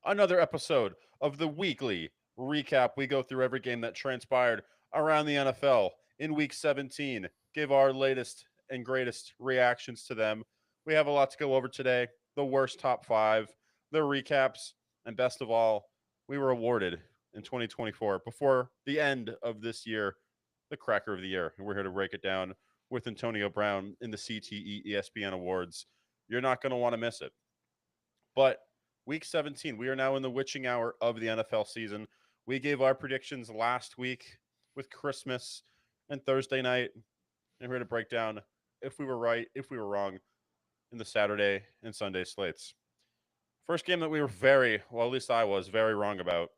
another episode of the weekly recap. We go through every game that transpired around the NFL in week 17, give our latest and greatest reactions to them. We have a lot to go over today, the worst top five, the recaps, and best of all, we were awarded in 2024 before the end of this year the cracker of the year. And we're here to break it down with Antonio Brown in the CTESPN Awards. You're not going to want to miss it. But week 17, we are now in the witching hour of the NFL season. We gave our predictions last week with Christmas and Thursday night. And we're here to break down if we were right, if we were wrong in the Saturday and Sunday slates. First game that we were at least I was very wrong about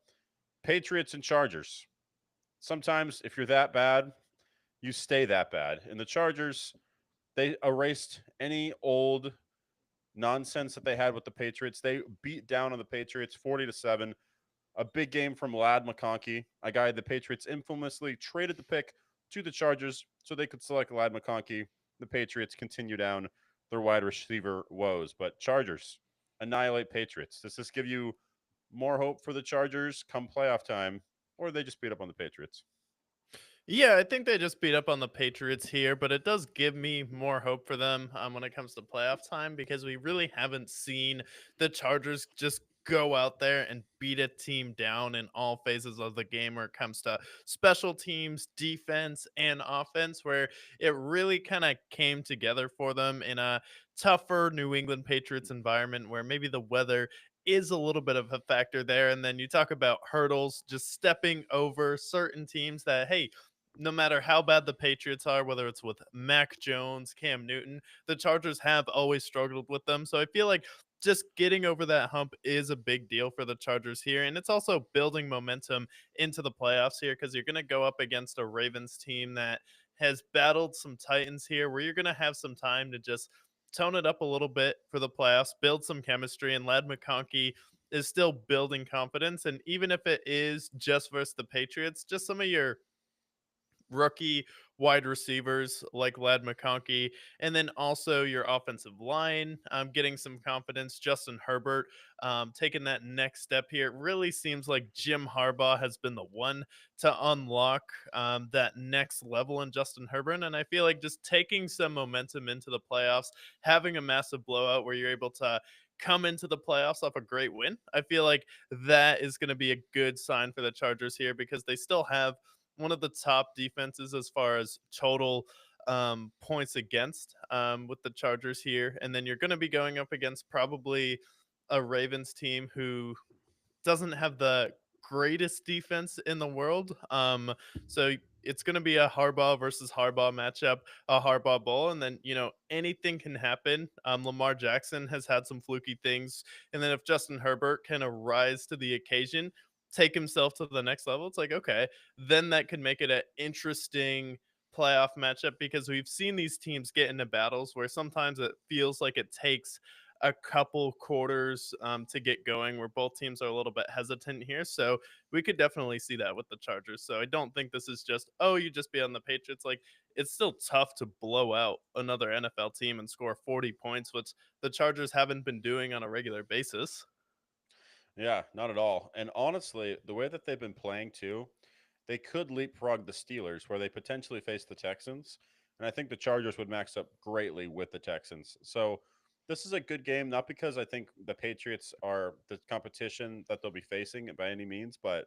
Patriots and Chargers. Sometimes if you're that bad, you stay that bad. And the Chargers, they erased any old nonsense that they had with the Patriots. They beat down on the Patriots 40-7. A big game from Lad McConkey, a guy the Patriots infamously traded the pick to the Chargers so they could select Lad McConkey. The Patriots continue down their wide receiver woes. But Chargers annihilate Patriots. Does this give you more hope for the Chargers come playoff time, or they just beat up on the Patriots? Yeah, I think they just beat up on the Patriots here, but it does give me more hope for them when it comes to playoff time because we really haven't seen the Chargers just go out there and beat a team down in all phases of the game where it comes to special teams, defense, and offense, where it really kind of came together for them in a tougher New England Patriots environment where maybe the weather is a little bit of a factor there. And then you talk about hurdles, just stepping over certain teams that, hey, no matter how bad the Patriots are, whether it's with Mac Jones, Cam Newton, the Chargers have always struggled with them. So I feel like just getting over that hump is a big deal for the Chargers here. And it's also building momentum into the playoffs here because you're going to go up against a Ravens team that has battled some Titans here where you're going to have some time to just tone it up a little bit for the playoffs, build some chemistry. And Lad McConkey is still building confidence. And even if it is just versus the Patriots, just some of your rookie wide receivers like Lad McConkey, and then also your offensive line getting some confidence. Justin Herbert taking that next step here. It really seems like Jim Harbaugh has been the one to unlock that next level in Justin Herbert. And I feel like just taking some momentum into the playoffs, having a massive blowout where you're able to come into the playoffs off a great win. I feel like that is going to be a good sign for the Chargers here because they still have one of the top defenses as far as total points against with the Chargers here. And then you're going to be going up against probably a Ravens team who doesn't have the greatest defense in the world. So it's going to be a Harbaugh versus Harbaugh matchup, a Harbaugh bowl, and then anything can happen. Lamar Jackson has had some fluky things, and then if Justin Herbert can rise to the occasion, take himself to the next level, it's like okay, then that could make it an interesting playoff matchup because we've seen these teams get into battles where sometimes it feels like it takes a couple quarters to get going where both teams are a little bit hesitant here. So we could definitely see that with the Chargers. So I don't think this is just, oh, you just be on the Patriots. Like it's still tough to blow out another NFL team and score 40 points, which the Chargers haven't been doing on a regular basis. Yeah, not at all. And honestly, the way that they've been playing too, they could leapfrog the Steelers where they potentially face the Texans. And I think the Chargers would max up greatly with the Texans. So this is a good game, not because I think the Patriots are the competition that they'll be facing by any means, but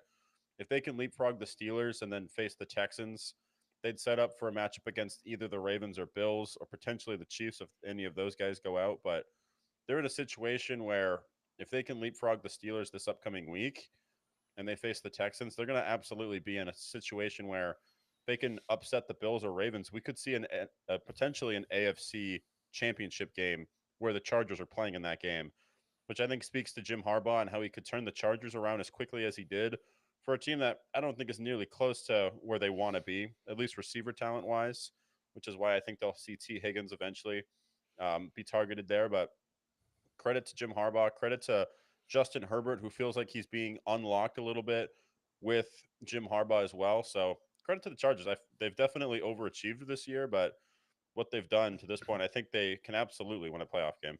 if they can leapfrog the Steelers and then face the Texans, they'd set up for a matchup against either the Ravens or Bills or potentially the Chiefs if any of those guys go out. But they're in a situation where if they can leapfrog the Steelers this upcoming week and they face the Texans, they're going to absolutely be in a situation where they can upset the Bills or Ravens. We could see potentially an AFC championship game where the Chargers are playing in that game, which I think speaks to Jim Harbaugh and how he could turn the Chargers around as quickly as he did for a team that I don't think is nearly close to where they want to be, at least receiver talent wise, which is why I think they'll see T. Higgins eventually be targeted there. But credit to Jim Harbaugh, credit to Justin Herbert, who feels like he's being unlocked a little bit with Jim Harbaugh as well. So credit to the Chargers. They've definitely overachieved this year, but what they've done to this point, I think they can absolutely win a playoff game.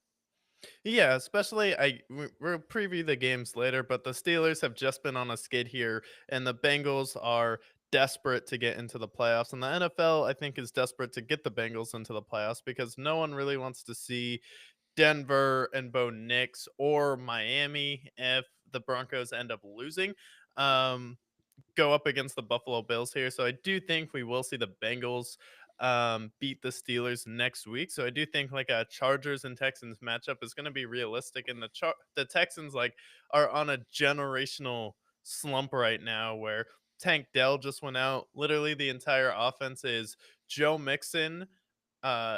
Yeah, especially we'll preview the games later, but the Steelers have just been on a skid here, and the Bengals are desperate to get into the playoffs. And the NFL, I think, is desperate to get the Bengals into the playoffs because no one really wants to see Denver and Bo Nix or Miami if the Broncos end up losing. Um, go up against the Buffalo Bills here. So I do think we will see the Bengals beat the Steelers next week. So I do think like a Chargers and Texans matchup is going to be realistic. And the Texans like are on a generational slump right now where Tank Dell just went out. Literally the entire offense is Joe Mixon,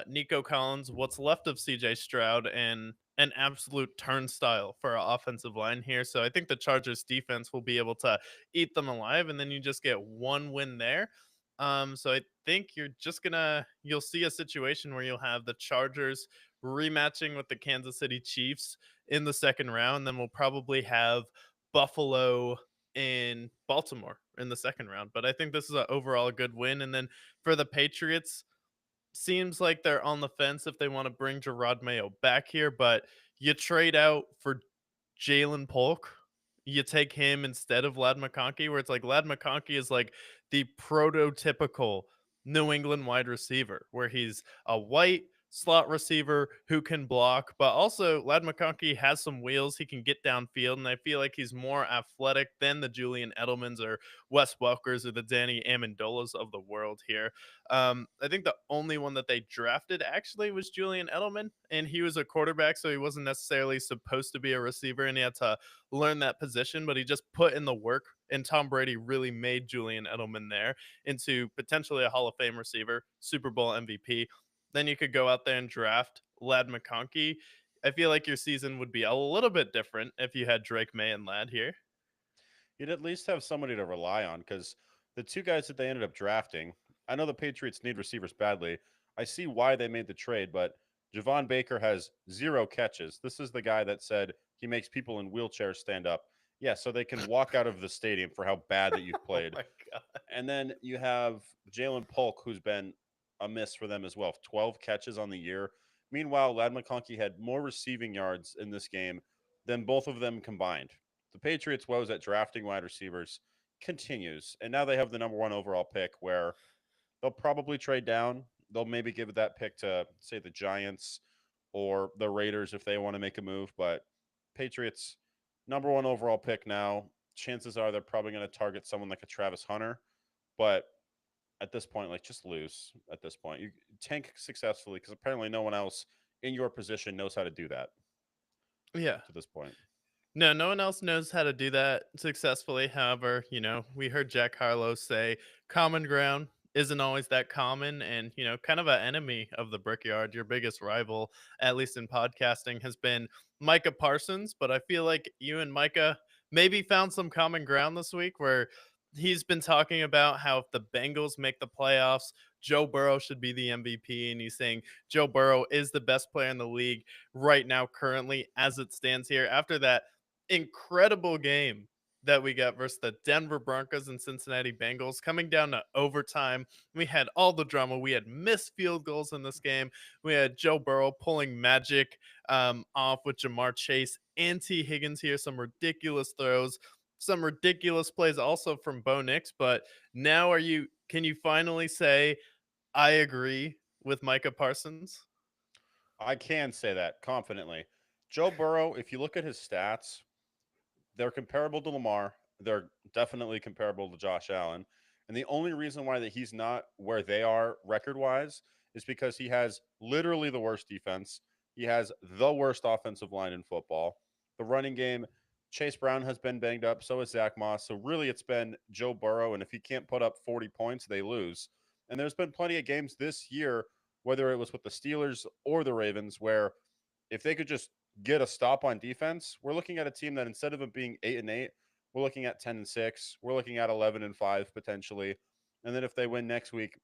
Nico Collins, what's left of CJ Stroud, and an absolute turnstile for our offensive line here. So I think the Chargers defense will be able to eat them alive, and then you just get one win there. So I think you'll see a situation where you'll have the Chargers rematching with the Kansas City Chiefs in the second round. Then we'll probably have Buffalo in Baltimore in the second round. But I think this is an overall good win. And then for the Patriots, seems like they're on the fence if they want to bring Gerard Mayo back here, but you trade out for Jalen Polk. You take him instead of Lad McConkey, where it's like Lad McConkey is like the prototypical New England wide receiver, where he's a white slot receiver who can block, but also Lad McConkey has some wheels. He can get downfield, and I feel like he's more athletic than the Julian Edelmans or Wes Welkers or the Danny Amendolas of the world here. I think the only one that they drafted actually was Julian Edelman, and he was a quarterback, so he wasn't necessarily supposed to be a receiver, and he had to learn that position, but he just put in the work. And Tom Brady really made Julian Edelman there into potentially a Hall of Fame receiver, Super Bowl MVP. Then you could go out there and draft Lad McConkey. I feel like your season would be a little bit different if you had Drake May and Lad here. You'd at least have somebody to rely on because the two guys that they ended up drafting, I know the Patriots need receivers badly. I see why they made the trade, but Javon Baker has 0 catches. This is the guy that said he makes people in wheelchairs stand up. Yeah, so they can walk out of the stadium for how bad that you've Oh played. my god. And then you have Jalen Polk, who's been a miss for them as well. 12 catches on the year. Meanwhile, Lad McConkey had more receiving yards in this game than both of them combined. The Patriots' woes at drafting wide receivers continues. And now they have the number one overall pick where they'll probably trade down. They'll maybe give that pick to, say, the Giants or the Raiders if they want to make a move. But Patriots, number one overall pick now. Chances are they're probably going to target someone like a Travis Hunter. But at this point, like just lose at this point. You tank successfully because apparently no one else in your position knows how to do that Yeah. to this point. No, no one else knows how to do that successfully. However, we heard Jack Harlow say common ground isn't always that common. And, kind of an enemy of the Brickyard, your biggest rival, at least in podcasting, has been Micah Parsons. But I feel like you and Micah maybe found some common ground this week where he's been talking about how if the Bengals make the playoffs, Joe Burrow should be the MVP. And he's saying Joe Burrow is the best player in the league right now, currently, as it stands here. After that incredible game that we got versus the Denver Broncos and Cincinnati Bengals coming down to overtime. We had all the drama. We had missed field goals in this game. We had Joe Burrow pulling magic off with Jamar Chase and T. Higgins here. Some ridiculous throws, some ridiculous plays also from Bo Nix. But now can you finally say, I agree with Micah Parsons? I can say that confidently. Joe Burrow, if you look at his stats, they're comparable to Lamar. They're definitely comparable to Josh Allen. And the only reason why that he's not where they are record wise is because he has literally the worst defense. He has the worst offensive line in football. The running game, Chase Brown has been banged up. So is Zach Moss. So really, it's been Joe Burrow. And if he can't put up 40 points, they lose. And there's been plenty of games this year, whether it was with the Steelers or the Ravens, where if they could just get a stop on defense, we're looking at a team that instead of it being 8-8, we're looking at 10-6. We're looking at 11-5 potentially. And then if they win next week,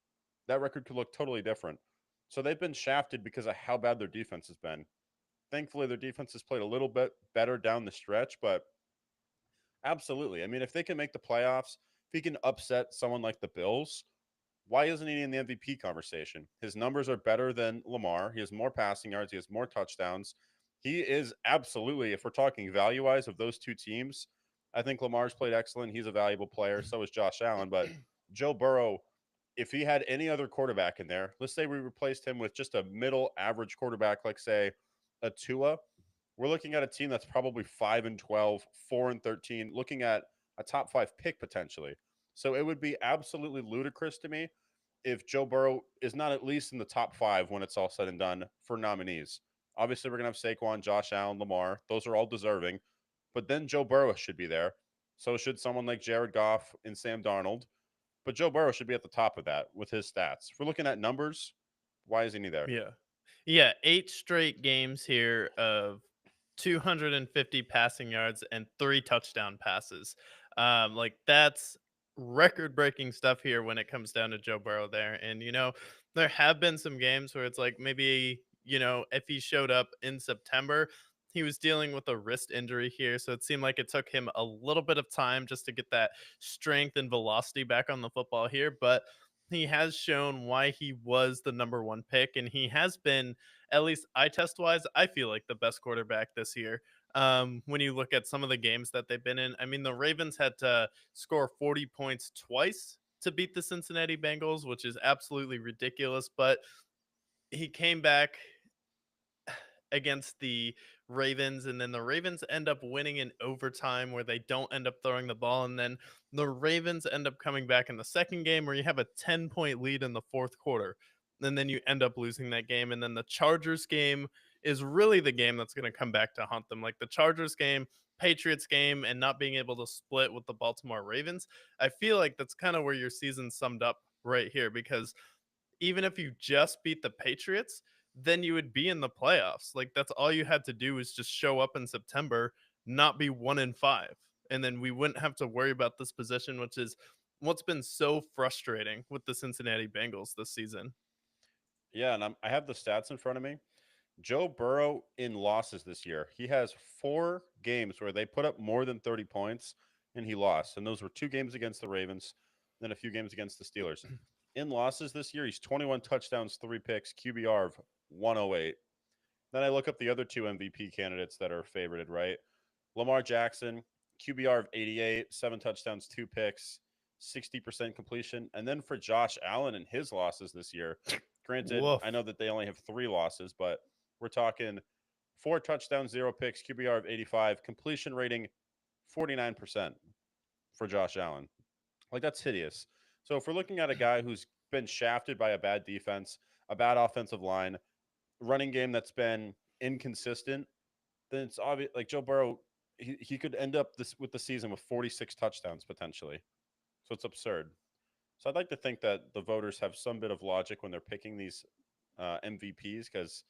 that record could look totally different. So they've been shafted because of how bad their defense has been. Thankfully, their defense has played a little bit better down the stretch, but absolutely. I mean, if they can make the playoffs, if he can upset someone like the Bills, why isn't he in the MVP conversation? His numbers are better than Lamar. He has more passing yards. He has more touchdowns. He is absolutely, if we're talking value wise of those two teams, I think Lamar's played excellent. He's a valuable player. So is Josh Allen. But Joe Burrow, if he had any other quarterback in there, let's say we replaced him with just a middle average quarterback, like say a Tua, we're looking at a team that's probably 5-12, 4-13, looking at a top five pick potentially. So it would be absolutely ludicrous to me if Joe Burrow is not at least in the top five when it's all said and done for nominees. Obviously, we're going to have Saquon, Josh Allen, Lamar. Those are all deserving. But then Joe Burrow should be there. So should someone like Jared Goff and Sam Darnold. But Joe Burrow should be at the top of that with his stats. If we're looking at numbers, why isn't he there? Yeah. Yeah, 8 straight games here of 250 passing yards and 3 touchdown passes. Like that's record-breaking stuff here when it comes down to Joe Burrow there. And there have been some games where it's like maybe, if he showed up in September, he was dealing with a wrist injury here, so it seemed like it took him a little bit of time just to get that strength and velocity back on the football here, but he has shown why he was the number one pick, and he has been, at least eye test wise, I feel like the best quarterback this year. When you look at some of the games that they've been in, I mean, the Ravens had to score 40 points twice to beat the Cincinnati Bengals, which is absolutely ridiculous. But he came back against the Ravens, and then the Ravens end up winning in overtime where they don't end up throwing the ball, and then the Ravens end up coming back in the second game where you have a 10-point lead in the fourth quarter. And then you end up losing that game. And then the Chargers game is really the game that's going to come back to haunt them. Like the Chargers game, Patriots game, and not being able to split with the Baltimore Ravens. I feel like that's kind of where your season summed up right here, because even if you just beat the Patriots, then you would be in the playoffs. Like that's all you had to do is just show up in September, not be 1-5. And then we wouldn't have to worry about this position, which is what's been so frustrating with the Cincinnati Bengals this season. Yeah, and I have the stats in front of me. Joe Burrow in losses this year, he has 4 games where they put up more than 30 points and he lost. And those were 2 games against the Ravens, then a few games against the Steelers. In losses this year, he's 21 touchdowns, 3 picks, QBR of 108. Then I look up the other two MVP candidates that are favorited, right? Lamar Jackson, QBR of 88, 7 touchdowns, 2 picks, 60% completion. And then for Josh Allen and his losses this year, granted, Woof. I know that they only have 3 losses, but we're talking 4 touchdowns, 0 picks, QBR of 85, completion rating 49% for Josh Allen. Like that's hideous. So if we're looking at a guy who's been shafted by a bad defense, a bad offensive line, running game that's been inconsistent, then it's obvious. Like Joe Burrow, he could end up this with the season with 46 touchdowns potentially. So it's absurd. So I'd like to think that the voters have some bit of logic when they're picking these MVPs because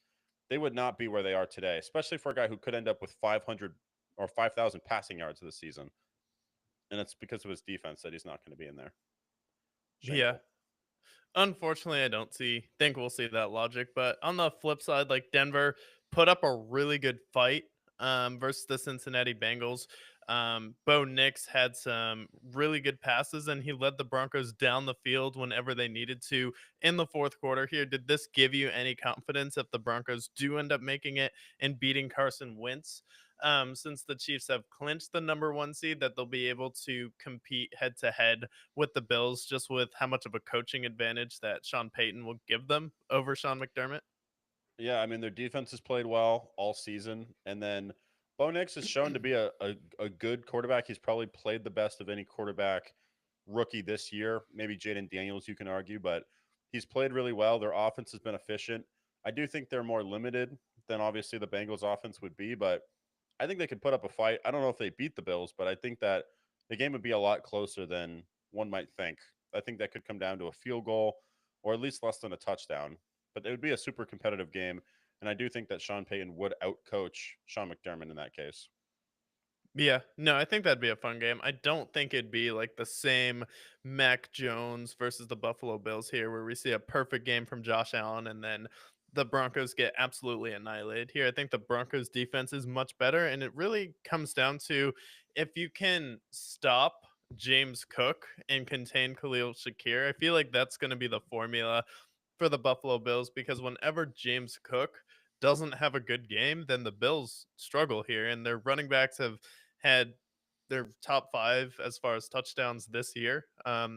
they would not be where they are today, especially for a guy who could end up with 500 or 5,000 passing yards this season. And it's because of his defense that he's not going to be in there. Yeah. Shameful. Unfortunately, I don't think we'll see that logic. But on the flip side, like Denver put up a really good fight versus the Cincinnati Bengals. Bo Nix had some really good passes, and he led the Broncos down the field whenever they needed to in the fourth quarter. Here, did this give you any confidence if the Broncos do end up making it and beating Carson Wentz? Since the Chiefs have clinched the number one seed, that they'll be able to compete head to head with the Bills, just with how much of a coaching advantage that Sean Payton will give them over Sean McDermott. Yeah, I mean their defense has played well all season, and then Bo Nix has shown to be a good quarterback. He's probably played the best of any quarterback rookie this year. Maybe Jaden Daniels, you can argue, but he's played really well. Their offense has been efficient. I do think they're more limited than obviously the Bengals offense would be, but I think they could put up a fight. I don't know if they beat the Bills, but I think that the game would be a lot closer than one might think. I think that could come down to a field goal or at least less than a touchdown. But it would be a super competitive game. And I do think that Sean Payton would outcoach Sean McDermott in that case. Yeah, no, I think that'd be a fun game. I don't think it'd be like the same Mac Jones versus the Buffalo Bills here, where we see a perfect game from Josh Allen and then the Broncos get absolutely annihilated. Here, I think the Broncos defense is much better, and it really comes down to if you can stop James Cook and contain Khalil Shakir. I feel like that's going to be the formula for the Buffalo Bills, because whenever James Cook doesn't have a good game, then the Bills struggle here, and their running backs have had their top 5 as far as touchdowns this year,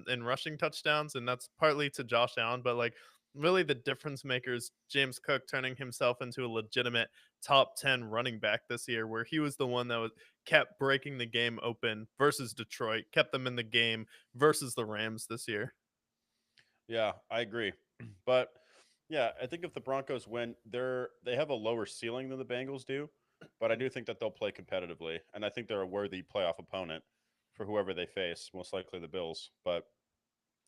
in rushing touchdowns, and that's partly to Josh Allen, but, like, really the difference maker is James Cook turning himself into a legitimate top 10 running back this year, where he was the one that was kept breaking the game open versus Detroit, kept them in the game versus the Rams this year. Yeah, I agree. But yeah, I think if the Broncos win, they have a lower ceiling than the Bengals do, but I do think that they'll play competitively, and I think they're a worthy playoff opponent for whoever they face, most likely the Bills. But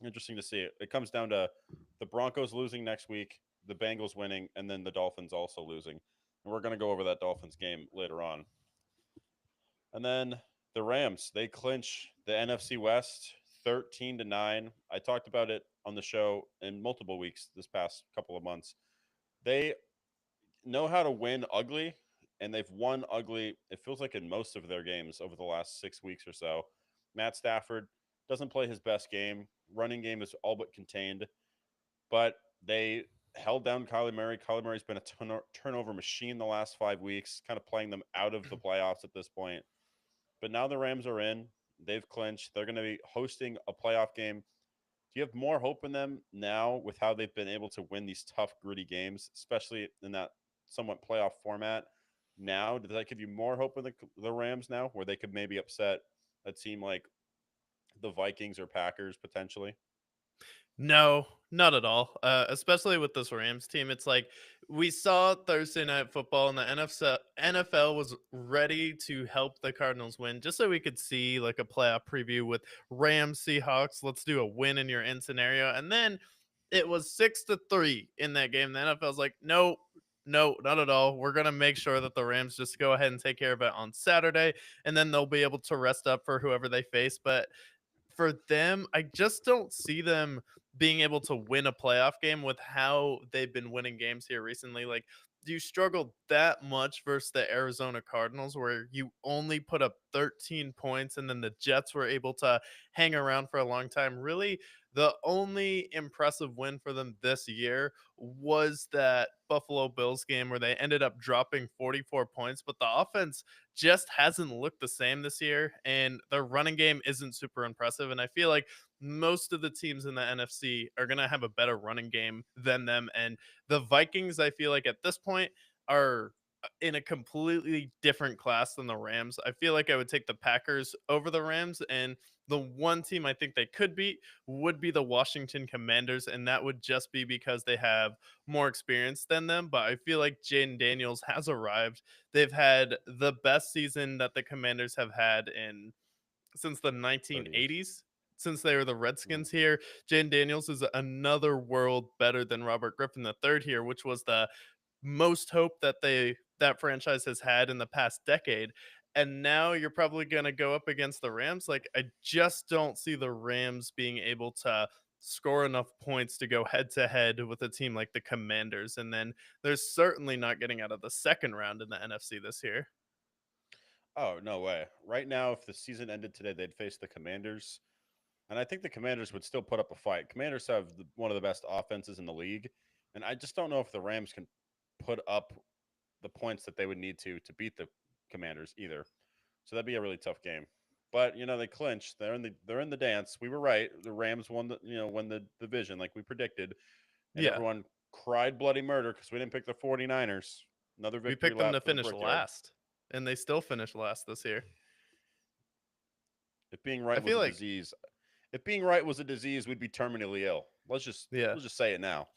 interesting to see. It comes down to the Broncos losing next week, the Bengals winning, and then the Dolphins also losing. And we're going to go over that Dolphins game later on. And then the Rams, they clinch the NFC West 13-9. I talked about it on the show in multiple weeks this past couple of months. They know how to win ugly, and they've won ugly, it feels like, in most of their games over the last 6 weeks or so. Matt Stafford doesn't play his best game. Running game is all but contained, but they held down Kyler Murray. Kyler Murray's been a turnover machine the last 5 weeks, kind of playing them out of the playoffs at this point. But now the Rams are in. They've clinched. They're going to be hosting a playoff game. Do you have more hope in them now with how they've been able to win these tough, gritty games, especially in that somewhat playoff format? Now, does that give you more hope in the Rams now, where they could maybe upset a team like the Vikings or Packers potentially? No, not at all. Especially with this Rams team. It's like we saw Thursday night football and the NFL was ready to help the Cardinals win just so we could see like a playoff preview with Rams Seahawks. Let's do a win in your end scenario. And then it was 6-3 in that game. The NFL's like, no, no, not at all. We're gonna make sure that the Rams just go ahead and take care of it on Saturday, and then they'll be able to rest up for whoever they face. But for them, I just don't see them being able to win a playoff game with how they've been winning games here recently. Like, you struggled that much versus the Arizona Cardinals, where you only put up 13 points, and then the Jets were able to hang around for a long time. Really, the only impressive win for them this year was that Buffalo Bills game where they ended up dropping 44 points, but the offense just hasn't looked the same this year, and their running game isn't super impressive. And I feel like most of the teams in the NFC are going to have a better running game than them. And the Vikings, I feel like at this point, are in a completely different class than the Rams. I feel like I would take the Packers over the Rams, and the one team I think they could beat would be the Washington Commanders, and that would just be because they have more experience than them. But I feel like Jaden Daniels has arrived. They've had the best season that the Commanders have had in since the 30s. 1980s. Since they were the Mhm. Redskins here, Jaden Daniels is another world better than Robert Griffin III here, which was the most hope that that franchise has had in the past decade. And now you're probably going to go up against the Rams. Like, I just don't see the Rams being able to score enough points to go head to head with a team like the Commanders. And then they're certainly not getting out of the second round in the NFC this year. Oh, no way. Right now, if the season ended today, they'd face the Commanders. And I think the Commanders would still put up a fight. Commanders have one of the best offenses in the league. And I just don't know if the Rams can put up the points that they would need to beat the Commanders either. So that'd be a really tough game. But they clinched. They're in the dance. We were right. The Rams won the division like we predicted, and Yeah. everyone cried bloody murder because we didn't pick the 49ers. Another We victory picked them lap to for the finish Brickyard. last, and they still finished last this year. If being I right was feel a like, disease, if being right was a disease, we'd be terminally ill. yeah. Let's just say it now.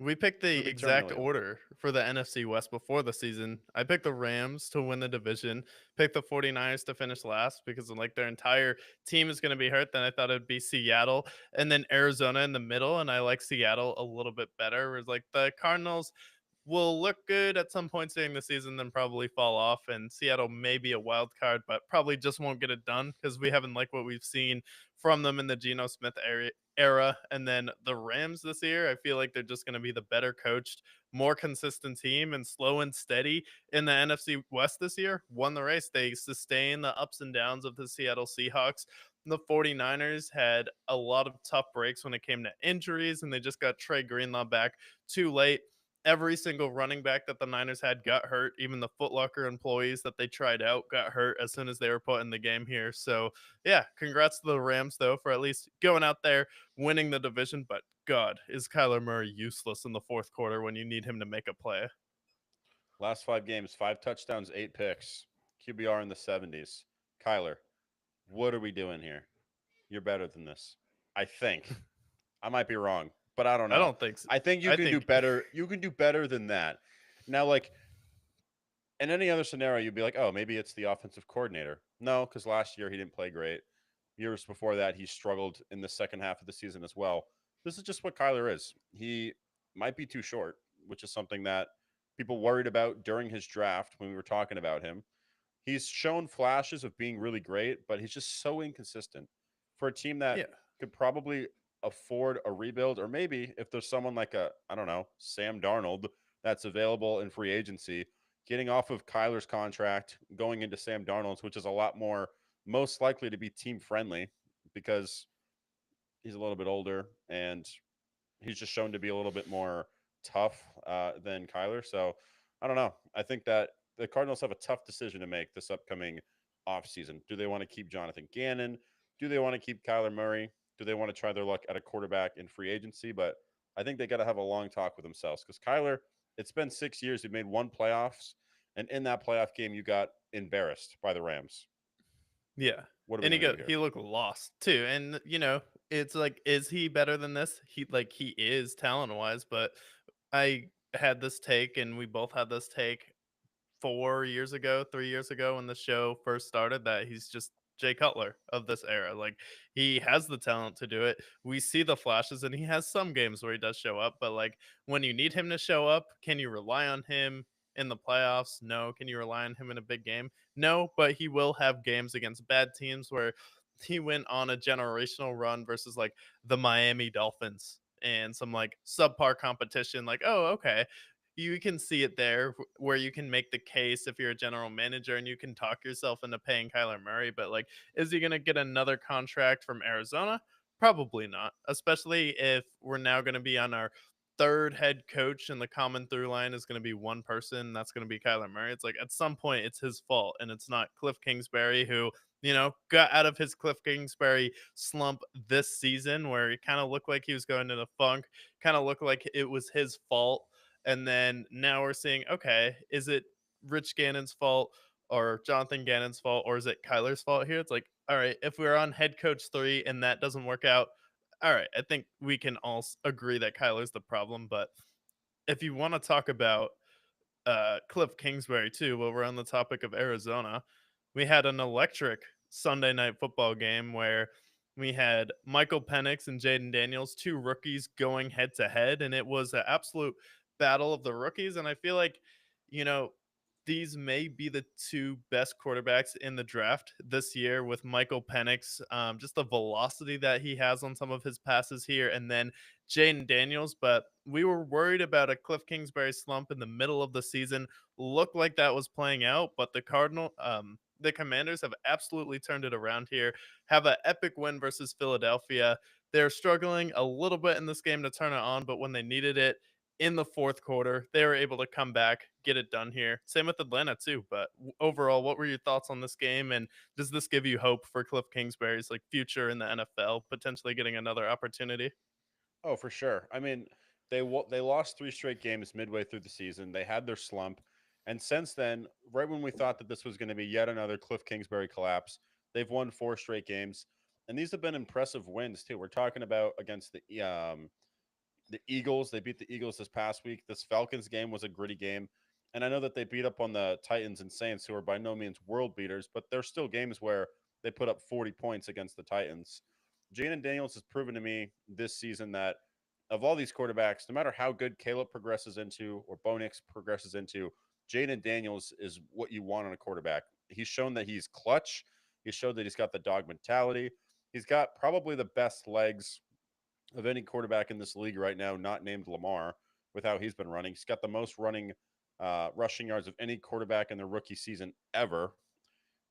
We picked We'd the be exact terminally ill. order for the NFC West before the season. I picked the Rams to win the division, picked the 49ers to finish last because like their entire team is going to be hurt. Then I thought it'd be Seattle and then Arizona in the middle. And I like Seattle a little bit better. Whereas like the Cardinals will look good at some points during the season, then probably fall off. And Seattle may be a wild card, but probably just won't get it done because we haven't liked what we've seen from them in the Geno Smith era. And then the Rams this year, I feel like they're just going to be the better coached, more consistent team and slow and steady in the NFC West this year. Won the race. They sustained the ups and downs of the Seattle Seahawks. The 49ers had a lot of tough breaks when it came to injuries, and they just got Trey Greenlaw back too late. every single running back that the Niners had got hurt. Even the Foot Locker employees that they tried out got hurt as soon as they were put in the game here. So, yeah, congrats to the Rams, though, for at least going out there, winning the division. But, God, is Kyler Murray useless in the fourth quarter when you need him to make a play? Last 5 games, 5 touchdowns, 8 picks. QBR in the 70s. Kyler, what are we doing here? You're better than this. I think. I might be wrong, but I don't I know. don't think so. I think you I can do think, better. You can do better than that. Now, like in any other scenario, you'd be like, oh, maybe it's the offensive coordinator. No, because last year he didn't play great. Years before that, he struggled in the second half of the season as well. This is just what Kyler is. He might be too short, which is something that people worried about during his draft when we were talking about him. He's shown flashes of being really great, but he's just so inconsistent for a team that yeah. could probably afford a rebuild, or maybe if there's someone like a, I don't know, Sam Darnold that's available in free agency, getting off of Kyler's contract, going into Sam Darnold's, which is a lot more most likely to be team friendly because he's a little bit older and he's just shown to be a little bit more tough than Kyler. So I don't know. I think that the Cardinals have a tough decision to make this upcoming offseason. Do they want to keep Jonathan Gannon? Do they want to keep Kyler Murray? Do they want to try their luck at a quarterback in free agency? But I think they got to have a long talk with themselves because Kyler, it's been 6 years. You made one playoffs. And in that playoff game, you got embarrassed by the Rams. Yeah. What are we And going to do here? he looked lost too. And it's like, is he better than this? He is talent wise, but I had this take and we both had this take 4 years ago, 3 years ago when the show first started that he's just Jay Cutler of this era. Like he has the talent to do it. We see the flashes and he has some games where he does show up, but like when you need him to show up, can you rely on him in the playoffs? No. Can you rely on him in a big game? No, but he will have games against bad teams where he went on a generational run versus like the Miami Dolphins and some like subpar competition. Like, oh, okay, you can see it there where you can make the case if you're a general manager and you can talk yourself into paying Kyler Murray. But like, is he going to get another contract from Arizona? Probably not, especially if we're now going to be on our third head coach and the common through line is going to be one person. That's going to be Kyler Murray. It's like at some point it's his fault and it's not Cliff Kingsbury who, got out of his Cliff Kingsbury slump this season where he kind of looked like he was going into funk, kind of looked like it was his fault. And then now we're seeing, okay, is it Rich Gannon's fault or Jonathan Gannon's fault or is it Kyler's fault here? It's like, all right, if we're on head coach 3 and that doesn't work out, all right, I think we can all agree that Kyler's the problem. But if you want to talk about Cliff Kingsbury too, while we're on the topic of Arizona, we had an electric Sunday night football game where we had Michael Penix and Jaden Daniels, two rookies going head to head, and it was an absolute battle of the rookies. And I feel like, you know, these may be the two best quarterbacks in the draft this year with Michael Penix, just the velocity that he has on some of his passes here, and then Jaden Daniels. But we were worried about a Cliff Kingsbury slump in the middle of the season. Looked like that was playing out, but the Commanders have absolutely turned it around here. Have an epic win versus Philadelphia. They're struggling a little bit in this game to turn it on, but when they needed it in the fourth quarter, they were able to come back, get it done here. Same with Atlanta too. But overall, what were your thoughts on this game? And does this give you hope for Cliff Kingsbury's like future in the NFL, potentially getting another opportunity? Oh, for sure. I mean, they lost 3 straight games midway through the season. They had their slump, and since then, right when we thought that this was going to be yet another Cliff Kingsbury collapse, they've won 4 straight games, and these have been impressive wins too. We're talking about against the Eagles. They beat the Eagles this past week. This Falcons game was a gritty game. And I know that they beat up on the Titans and Saints, who are by no means world beaters, but there's still games where they put up 40 points against the Titans. Jaden Daniels has proven to me this season that of all these quarterbacks, no matter how good Caleb progresses into or Bo Nix progresses into, Jaden Daniels is what you want on a quarterback. He's shown that he's clutch. He's showed that he's got the dog mentality. He's got probably the best legs of any quarterback in this league right now, not named Lamar, with how he's been running. He's got the most rushing yards of any quarterback in the rookie season ever.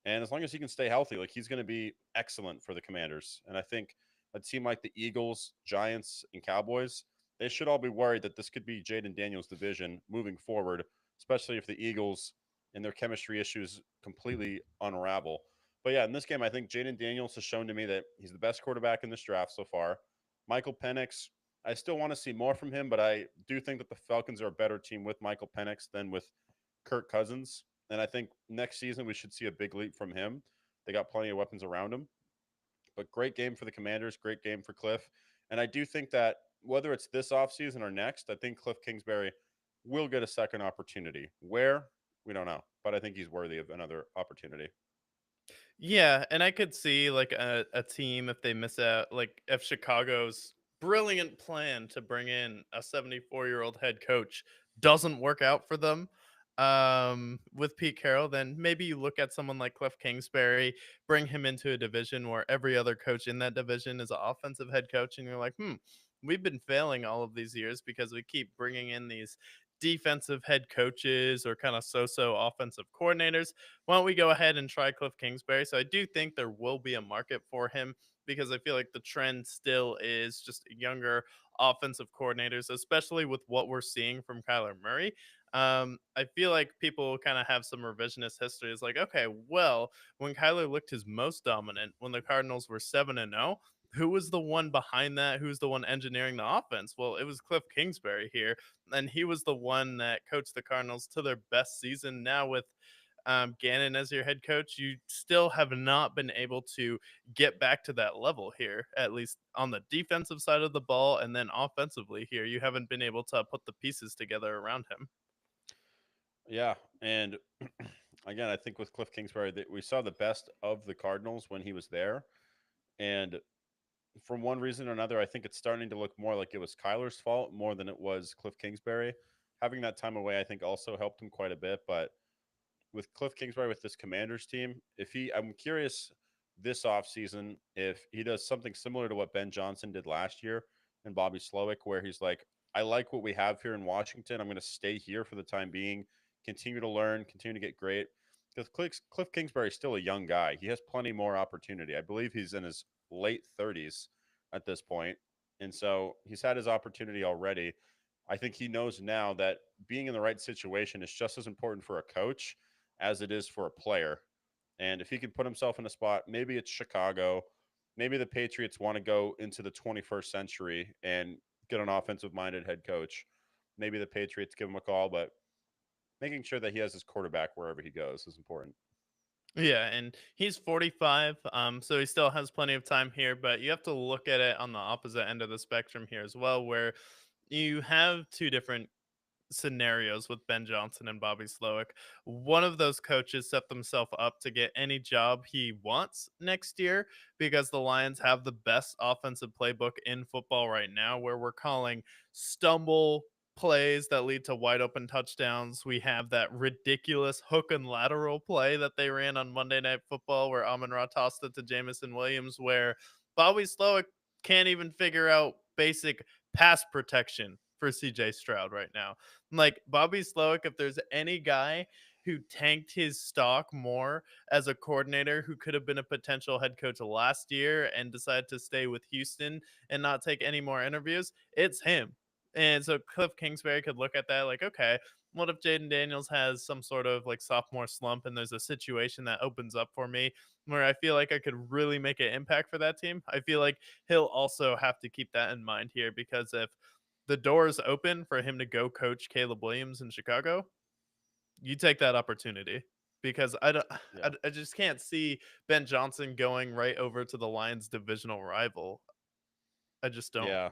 And as long as he can stay healthy, like he's going to be excellent for the Commanders. And I think a team like the Eagles, Giants, and Cowboys, they should all be worried that this could be Jaden Daniels' division moving forward, especially if the Eagles and their chemistry issues completely unravel. But yeah, in this game, I think Jaden Daniels has shown to me that he's the best quarterback in this draft so far. Michael Penix, I still want to see more from him, but I do think that the Falcons are a better team with Michael Penix than with Kirk Cousins. And I think next season we should see a big leap from him. They got plenty of weapons around him. But great game for the Commanders, great game for Cliff. And I do think that whether it's this offseason or next, I think Cliff Kingsbury will get a second opportunity. Where? We don't know. But I think he's worthy of another opportunity. Yeah, and I could see like a team if they miss out, like if Chicago's brilliant plan to bring in a 74-year-old head coach doesn't work out for them with Pete Carroll, then maybe you look at someone like Cliff Kingsbury, bring him into a division where every other coach in that division is an offensive head coach, and you're like, we've been failing all of these years because we keep bringing in these defensive head coaches or kind of so-so offensive coordinators. Why don't we go ahead and try Cliff Kingsbury? So I do think there will be a market for him because I feel like the trend still is just younger offensive coordinators, especially with what we're seeing from Kyler Murray. I feel like people kind of have some revisionist history. It's like, okay, well, when Kyler looked his most dominant, when the Cardinals were 7-0, who was the one behind that? Who's the one engineering the offense? Well, it was Cliff Kingsbury here, and he was the one that coached the Cardinals to their best season. Now with Gannon as your head coach, you still have not been able to get back to that level here, at least on the defensive side of the ball. And then offensively here, you haven't been able to put the pieces together around him. Yeah. And again, I think with Cliff Kingsbury, that we saw the best of the Cardinals when he was there. And from one reason or another, I think it's starting to look more like it was Kyler's fault more than it was Cliff Kingsbury. Having that time away, I think, also helped him quite a bit. But with Cliff Kingsbury with this Commanders team, I'm curious this offseason if he does something similar to what Ben Johnson did last year and Bobby Slowick, where he's like, I like what we have here in Washington. I'm going to stay here for the time being, continue to learn, continue to get great. Because Cliff Kingsbury is still a young guy. He has plenty more opportunity. I believe he's in his late 30s at this point. And so he's had his opportunity already. I think he knows now that being in the right situation is just as important for a coach as it is for a player. And if he can put himself in a spot, maybe it's Chicago, maybe the Patriots want to go into the 21st century and get an offensive minded head coach. Maybe the Patriots give him a call, but making sure that he has his quarterback wherever he goes is important. Yeah, and he's 45, so he still has plenty of time here, but you have to look at it on the opposite end of the spectrum here as well, where you have two different scenarios with Ben Johnson and Bobby Slowick. One of those coaches set themselves up to get any job he wants next year because the Lions have the best offensive playbook in football right now, where we're calling stumble plays that lead to wide open touchdowns. We have that ridiculous hook and lateral play that they ran on Monday Night Football where Amon Ra tossed it to Jamison Williams, where Bobby Slowick can't even figure out basic pass protection for CJ Stroud right now. Like Bobby Slowick, if there's any guy who tanked his stock more as a coordinator who could have been a potential head coach last year and decided to stay with Houston and not take any more interviews, it's him. And so Cliff Kingsbury could look at that like, okay, what if Jaden Daniels has some sort of like sophomore slump and there's a situation that opens up for me where I feel like I could really make an impact for that team? I feel like he'll also have to keep that in mind here because if the door is open for him to go coach Caleb Williams in Chicago, you take that opportunity because I don't, Yeah. I just can't see Ben Johnson going right over to the Lions' divisional rival. I just don't. Yeah,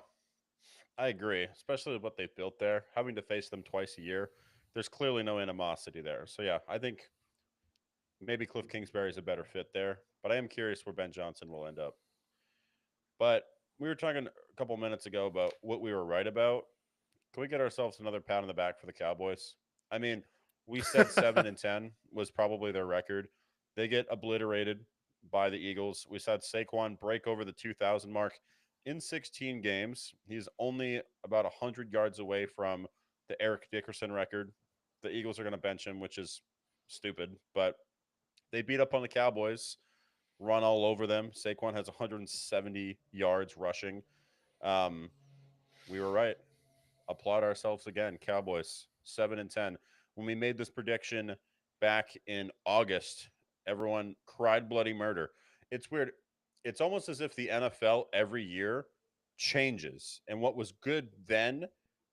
I agree, especially with what they've built there. Having to face them twice a year, there's clearly no animosity there. So, yeah, I think maybe Cliff Kingsbury is a better fit there, but I am curious where Ben Johnson will end up. But we were talking a couple minutes ago about what we were right about. Can we get ourselves another pat on the back for the Cowboys? I mean, we said 7-10 was probably their record. They get obliterated by the Eagles. We said Saquon break over the 2,000 mark in 16 games. He's only about 100 yards away from the Eric Dickerson record. The Eagles are going to bench him, which is stupid, but they beat up on the Cowboys, run all over them. Saquon has 170 yards rushing. Um, we were right. applaud ourselves again. Cowboys 7-10. When we made this prediction back in August, everyone cried bloody murder. It's weird. It's almost as if the NFL every year changes. And what was good then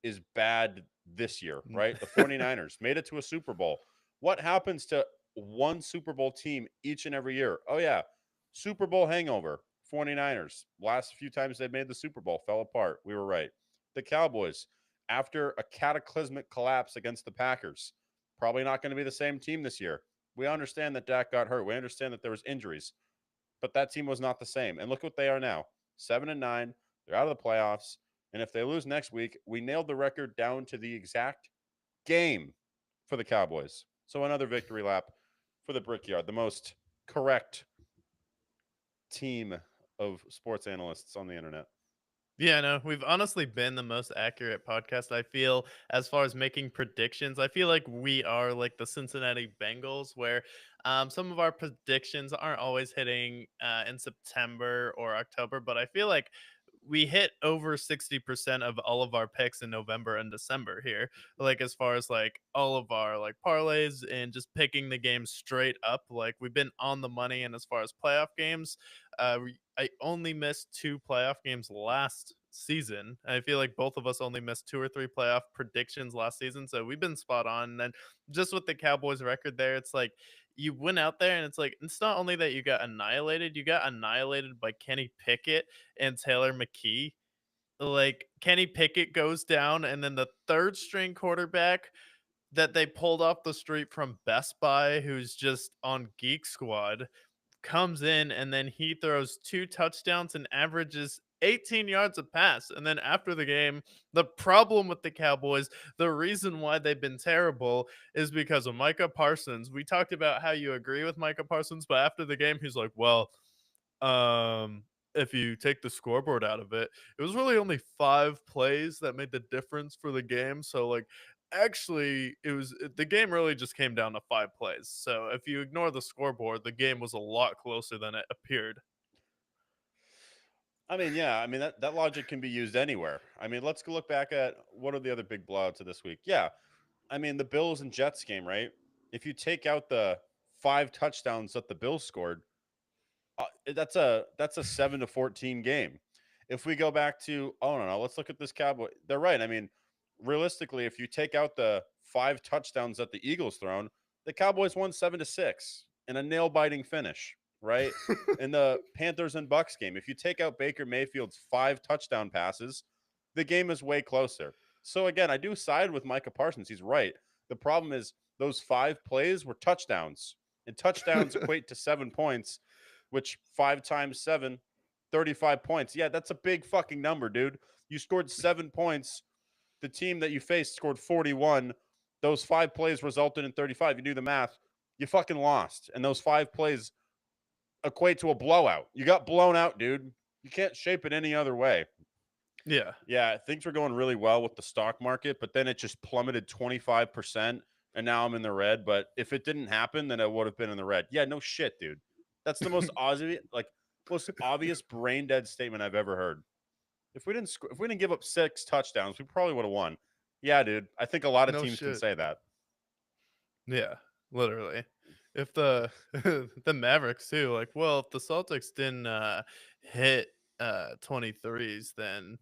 is bad this year, right? The 49ers made it to a Super Bowl. What happens to one Super Bowl team each and every year? Oh, yeah. Super Bowl hangover. 49ers. Last few times they made the Super Bowl fell apart. We were right. The Cowboys, after a cataclysmic collapse against the Packers, probably not going to be the same team this year. We understand that Dak got hurt. We understand that there was injuries, but that team was not the same. And look what they are now. 7-9. They're out of the playoffs. And if they lose next week, we nailed the record down to the exact game for the Cowboys. So another victory lap for the Brickyard, the most correct team of sports analysts on the internet. Yeah, no, we've honestly been the most accurate podcast, I feel, as far as making predictions. I feel like we are like the Cincinnati Bengals, where some of our predictions aren't always hitting in September or October, but I feel like we hit over 60% of all of our picks in November and December here. Like, as far as like all of our like parlays and just picking the game straight up, like we've been on the money. And as far as playoff games, I only missed 2 playoff games last season. I feel like both of us only missed 2 or 3 playoff predictions last season, so we've been spot on. And then just with the Cowboys record there, it's like you went out there and it's like it's not only that you got annihilated by Kenny Pickett and Taylor McKee. Like Kenny Pickett goes down and then the third string quarterback that they pulled off the street from Best Buy, who's just on Geek Squad, comes in and then he throws 2 touchdowns and averages 18 yards a pass. And then after the game, the problem with the Cowboys, the reason why they've been terrible is because of Micah Parsons. We talked about how you agree with Micah Parsons, but after the game, he's like, well, if you take the scoreboard out of it, it was really only 5 plays that made the difference for the game. So like actually the game really just came down to 5 plays. So if you ignore the scoreboard, the game was a lot closer than it appeared. I mean, yeah, I mean that logic can be used anywhere. I mean, let's go look back at what are the other big blowouts of this week. Yeah, I mean the Bills and Jets game, right? If you take out the 5 touchdowns that the Bills scored, that's a 7-14 game. If we go back to no, let's look at this Cowboy. They're right. I mean, realistically, if you take out the 5 touchdowns that the Eagles thrown, the Cowboys won 7-6 in a nail biting finish. Right in the Panthers and Bucks game, if you take out Baker Mayfield's 5 touchdown passes, the game is way closer. So again, I do side with Micah Parsons. He's right. The problem is those 5 plays were touchdowns, and touchdowns equate to 7 points, which 5 times 7, 35 points. Yeah, that's a big fucking number, dude. You scored 7 points. The team that you faced scored 41. Those 5 plays resulted in 35. You do the math. You fucking lost. And those 5 plays equate to a blowout. You got blown out, dude. You can't shape it any other way. Yeah. Yeah, things were going really well with the stock market, but then it just plummeted 25%, and now I'm in the red. But if it didn't happen, then I would have been in the red. Yeah, no shit, dude. That's the most obvious brain dead statement I've ever heard. If we didn't give up 6 touchdowns, we probably would have won. Yeah, dude. I think a lot of No teams can shit. say that. Yeah, literally. If the the Mavericks too, like, well, if the Celtics didn't hit 23s, then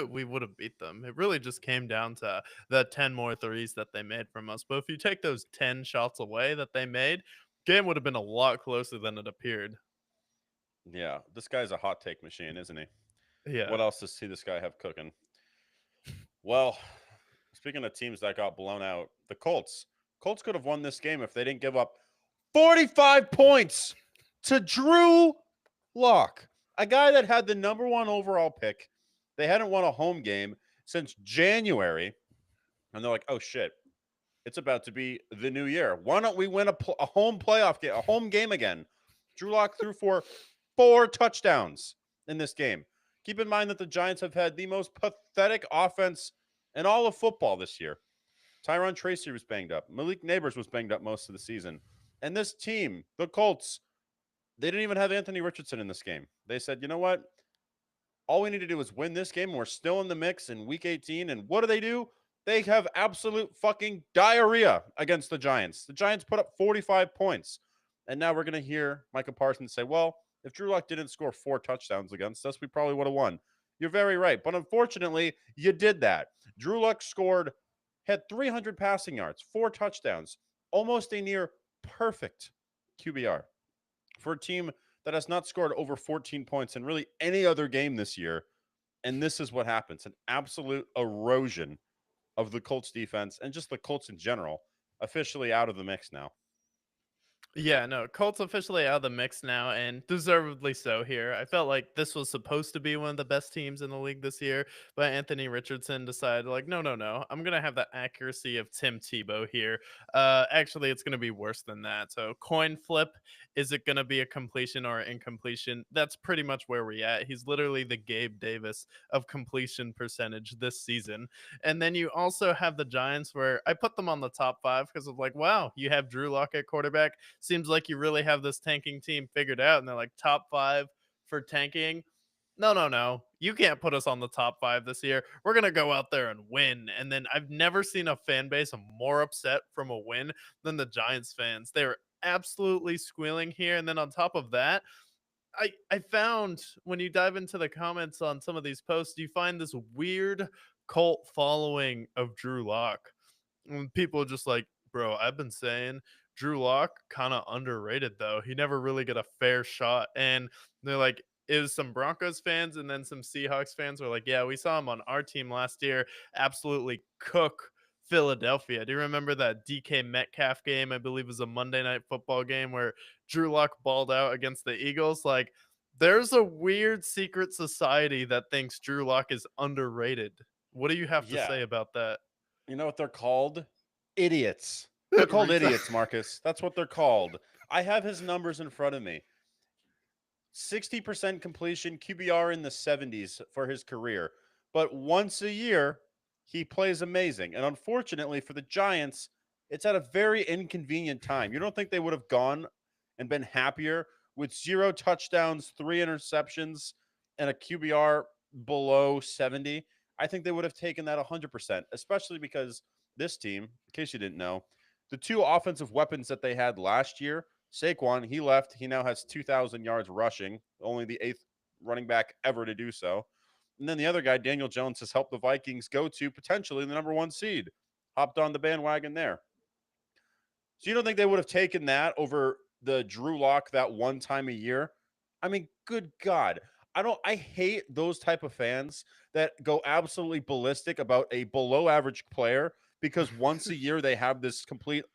we would have beat them. It really just came down to the 10 more threes that they made from us. But if you take those 10 shots away that they made, game would have been a lot closer than it appeared. Yeah, this guy's a hot take machine, isn't he? Yeah. What else does this guy have cooking? Well, speaking of teams that got blown out, the Colts. Colts could have won this game if they didn't give up 45 points to Drew Lock, a guy that had the #1 overall pick. They hadn't won a home game since January, and they're like, "Oh shit, it's about to be the new year. Why don't we win a home playoff game, a home game again?" Drew Lock threw for 4 touchdowns in this game. Keep in mind that the Giants have had the most pathetic offense in all of football this year. Tyron Tracy was banged up. Malik Neighbors was banged up most of the season. And this team, the Colts, they didn't even have Anthony Richardson in this game. They said, you know what? All we need to do is win this game. We're still in the mix in week 18. And what do? They have absolute fucking diarrhea against the Giants. The Giants put up 45 points. And now we're going to hear Micah Parsons say, well, if Drew Lock didn't score 4 touchdowns against us, we probably would have won. You're very right. But unfortunately, you did that. Drew Lock had 300 passing yards, 4 touchdowns, almost a near perfect QBR for a team that has not scored over 14 points in really any other game this year. And this is what happens, an absolute erosion of the Colts defense and just the Colts in general, officially out of the mix now. Yeah, no, Colts officially out of the mix now, and deservedly so here. I felt like this was supposed to be one of the best teams in the league this year, but Anthony Richardson decided, like, no, I'm gonna have the accuracy of Tim Tebow here. Actually, it's gonna be worse than that. So, coin flip: is it gonna be a completion or an incompletion? That's pretty much where we're at. He's literally the Gabe Davis of completion percentage this season. And then you also have the Giants, where I put them on the top 5 because of like, wow, you have Drew Lock at quarterback. Seems like you really have this tanking team figured out, and they're like top 5 for tanking. No. You can't put us on the top 5 this year. We're going to go out there and win. And then I've never seen a fan base more upset from a win than the Giants fans. They're absolutely squealing here. And then on top of that, I found when you dive into the comments on some of these posts, you find this weird cult following of Drew Lock. And people are just like, bro, I've been saying Drew Lock kind of underrated though. He never really got a fair shot. And they're like, it was some Broncos fans and then some Seahawks fans were like, yeah, we saw him on our team last year absolutely cook Philadelphia. Do you remember that DK Metcalf game? I believe it was a Monday night football game where Drew Lock balled out against the Eagles. Like, there's a weird secret society that thinks Drew Lock is underrated. What do you have to Yeah. say about that? You know what they're called? Idiots. They're called Reta- idiots, Marcus. That's what they're called. I have his numbers in front of me. 60% completion, QBR in the 70s for his career. But once a year, he plays amazing. And unfortunately for the Giants, it's at a very inconvenient time. You don't think they would have gone and been happier with 0 touchdowns, 3 interceptions, and a QBR below 70? I think they would have taken that 100%, especially because this team, in case you didn't know, the 2 offensive weapons that they had last year, Saquon, he left. He now has 2,000 yards rushing, only the 8th running back ever to do so. And then the other guy, Daniel Jones, has helped the Vikings go to potentially the number 1 seed. Hopped on the bandwagon there. So you don't think they would have taken that over the Drew Lock that one time a year? I mean, good God. I hate those type of fans that go absolutely ballistic about a below average player because once a year they have this complete